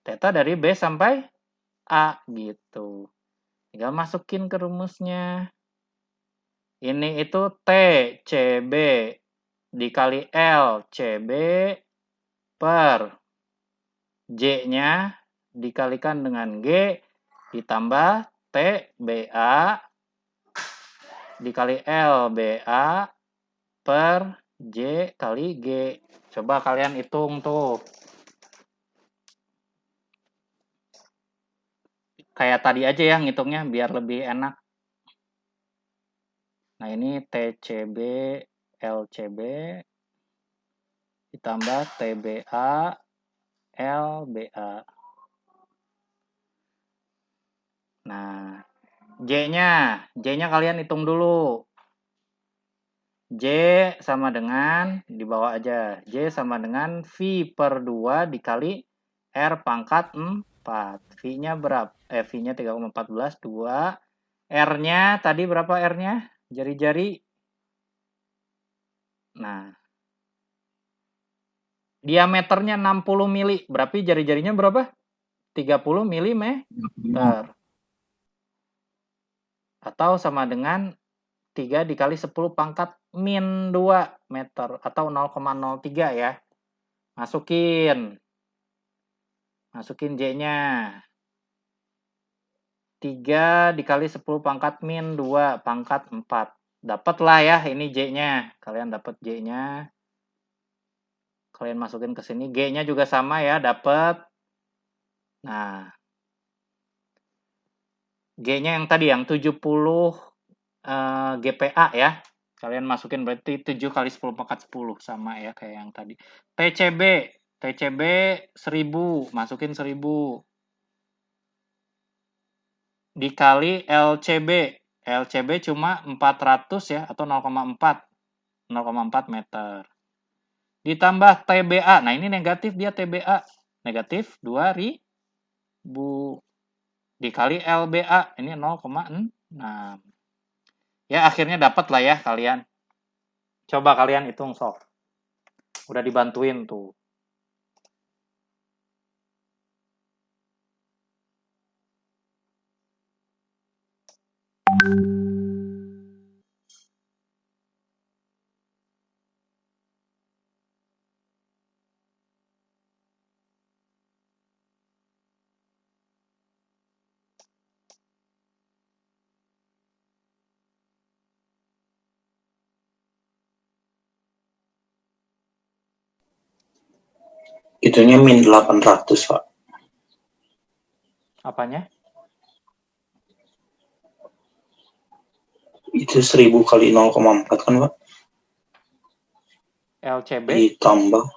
theta dari B sampai A gitu. Tinggal masukin ke rumusnya. Ini itu T CB dikali L CB per J-nya dikalikan dengan G ditambah TBA dikali LBA per J kali G. Coba kalian hitung tuh. Kayak tadi aja ya ngitungnya biar lebih enak. Nah, ini TCB, LCB ditambah TBA, LBA. Nah, J-nya kalian hitung dulu. J sama dengan, di bawah aja, J sama dengan V per 2 dikali R pangkat 4. V-nya berapa? V-nya 3,14, 2. R-nya, tadi berapa R-nya? Jari-jari. Nah, diameternya 60 mili. Berarti jari-jarinya berapa? 30 milimeter. Atau sama dengan 3 dikali 10 pangkat min 2 meter. Atau 0,03 ya. Masukin J-nya. 3 dikali 10 pangkat min 2 pangkat 4. Dapatlah ya ini J-nya. Kalian dapat J-nya. Kalian masukin ke sini. G-nya juga sama ya, dapat. Nah, G-nya yang tadi yang 70 GPA ya. Kalian masukin berarti 7 kali 10 pangkat 10 sama ya kayak yang tadi. TCB 1000, masukin 1000. Dikali LCB cuma 400 ya atau 0,4 meter. Ditambah TBA. Nah, ini negatif dia TBA. Negatif 2000 dikali LBA. Ini 0,6. Ya, akhirnya dapat lah ya kalian. Coba kalian hitung sok. Udah dibantuin tuh. Itunya min 800, Pak. Apanya? Itu 1000 kali 0,4 kan, Pak? LCB? Ditambah.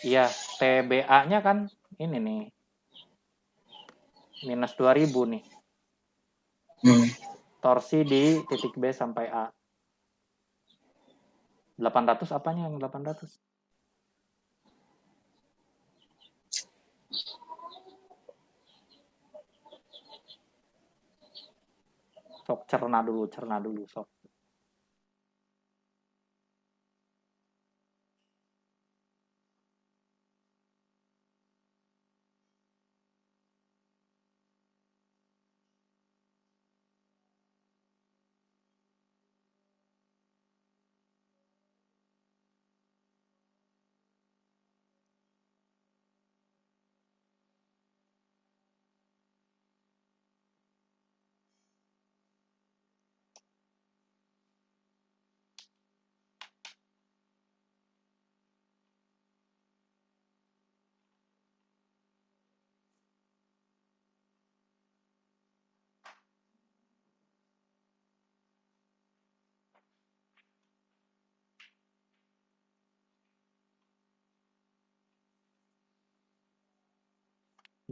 Iya, TBA-nya kan ini nih. Minus 2000 nih. Torsi di titik B sampai A. 800 apanya yang 800? Sok cerna dulu sok.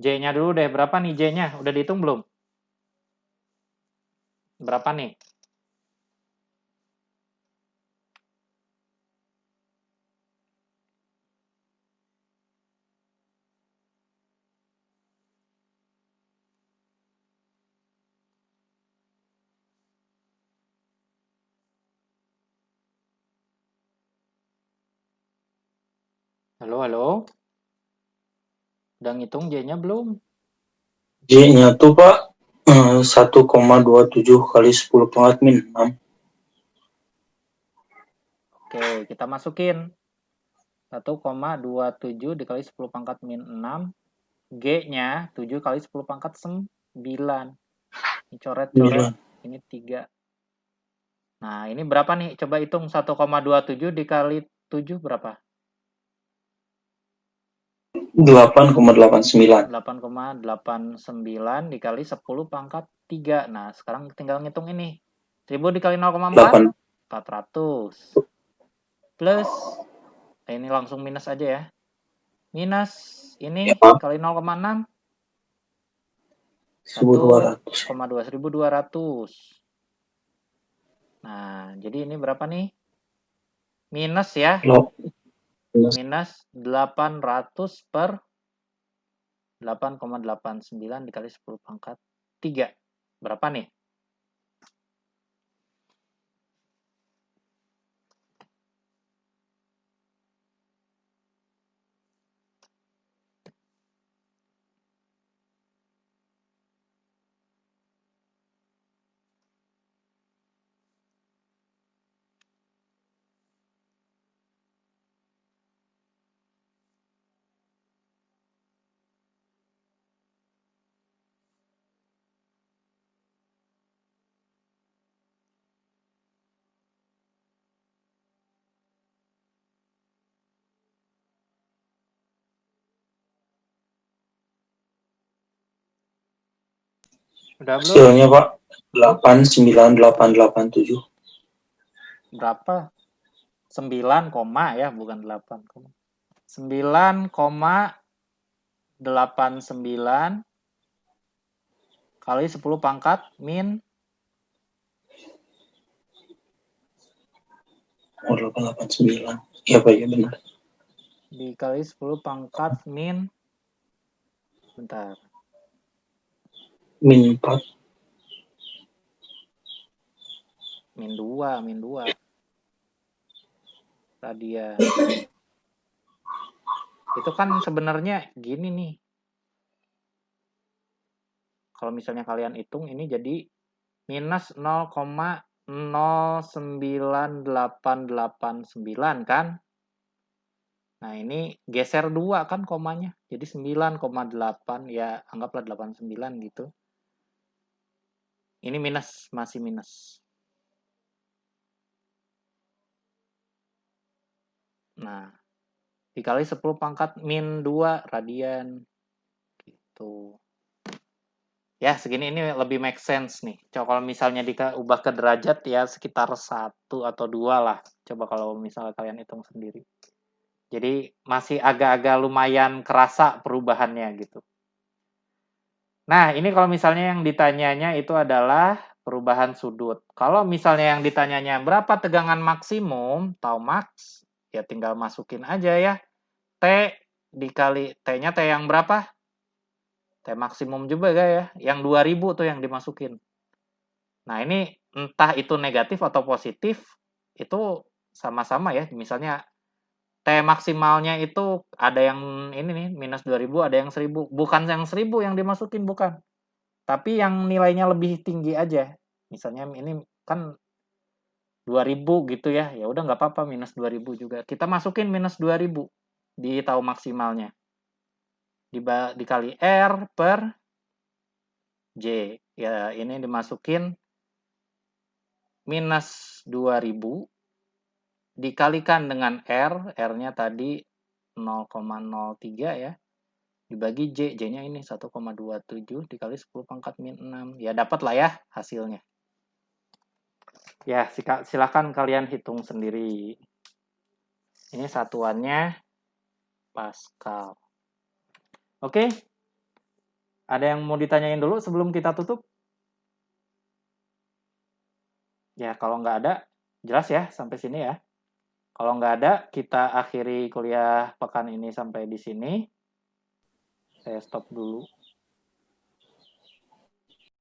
J-nya dulu deh. Berapa nih J-nya? Udah dihitung belum? Berapa nih? Halo? Udah ngitung J-nya belum? J-nya tuh Pak 1,27 kali 10 pangkat min 6. Oke, kita masukin. 1,27 dikali 10 pangkat min 6. G-nya 7 kali 10 pangkat 9. Ini coret-coret. Ini 3. Nah, ini berapa nih? Coba hitung 1,27 dikali 7 berapa? 8,89. 8,89 dikali 10 pangkat 3. Nah, sekarang tinggal ngitung ini. 1000 dikali 0,4. 400. Plus, ini langsung minus aja ya. Minus ini Ya, kali 0,6. 1.200. 1,200. Nah, jadi ini berapa nih? Minus ya. Minus 800 per 8,89 dikali 10 pangkat 3. Berapa nih? Udah belum? Hasilnya Pak 89887. Berapa? 9, ya, bukan 8. 9,89 kali 10 pangkat min 889. Iya Pak, ya benar. dikali 10 pangkat min bentar. Min 4. Min 2. Radian. Itu kan sebenarnya gini nih. Kalau misalnya kalian hitung ini jadi minus 0,09889 kan? Nah, ini geser 2 kan komanya. Jadi 9,8 ya anggaplah 89 gitu. Ini minus, masih minus. Nah, dikali 10 pangkat min 2 radian. Gitu. Ya, segini ini lebih make sense nih. Coba kalau misalnya diubah ke derajat ya sekitar 1 atau 2 lah. Coba kalau misalnya kalian hitung sendiri. Jadi masih agak-agak lumayan kerasa perubahannya gitu. Nah, ini kalau misalnya yang ditanyanya itu adalah perubahan sudut. Kalau misalnya yang ditanyanya berapa tegangan maksimum, tau max, ya tinggal masukin aja ya. T dikali T-nya T yang berapa? T maksimum juga ya. Yang 2000 tuh yang dimasukin. Nah, ini entah itu negatif atau positif, itu sama-sama ya. Misalnya T maksimalnya itu ada yang ini nih, minus 2000, ada yang 1000. Bukan yang 1000 yang dimasukin, bukan. Tapi yang nilainya lebih tinggi aja. Misalnya ini kan 2000 gitu ya. Ya udah nggak apa-apa minus 2000 juga. Kita masukin minus 2000 di tahu maksimalnya. Dikali R per J. Ya, ini dimasukin minus 2000 dikalikan dengan R. R-nya tadi 0,03 ya. Dibagi J. J-nya ini 1,27 dikali 10 pangkat min 6. Ya, dapat lah ya hasilnya. Ya, silakan kalian hitung sendiri. Ini satuannya Pascal. Oke. Ada yang mau ditanyain dulu sebelum kita tutup? Ya, kalau nggak ada, jelas ya sampai sini ya. Kalau nggak ada, kita akhiri kuliah pekan ini sampai di sini. Saya stop dulu.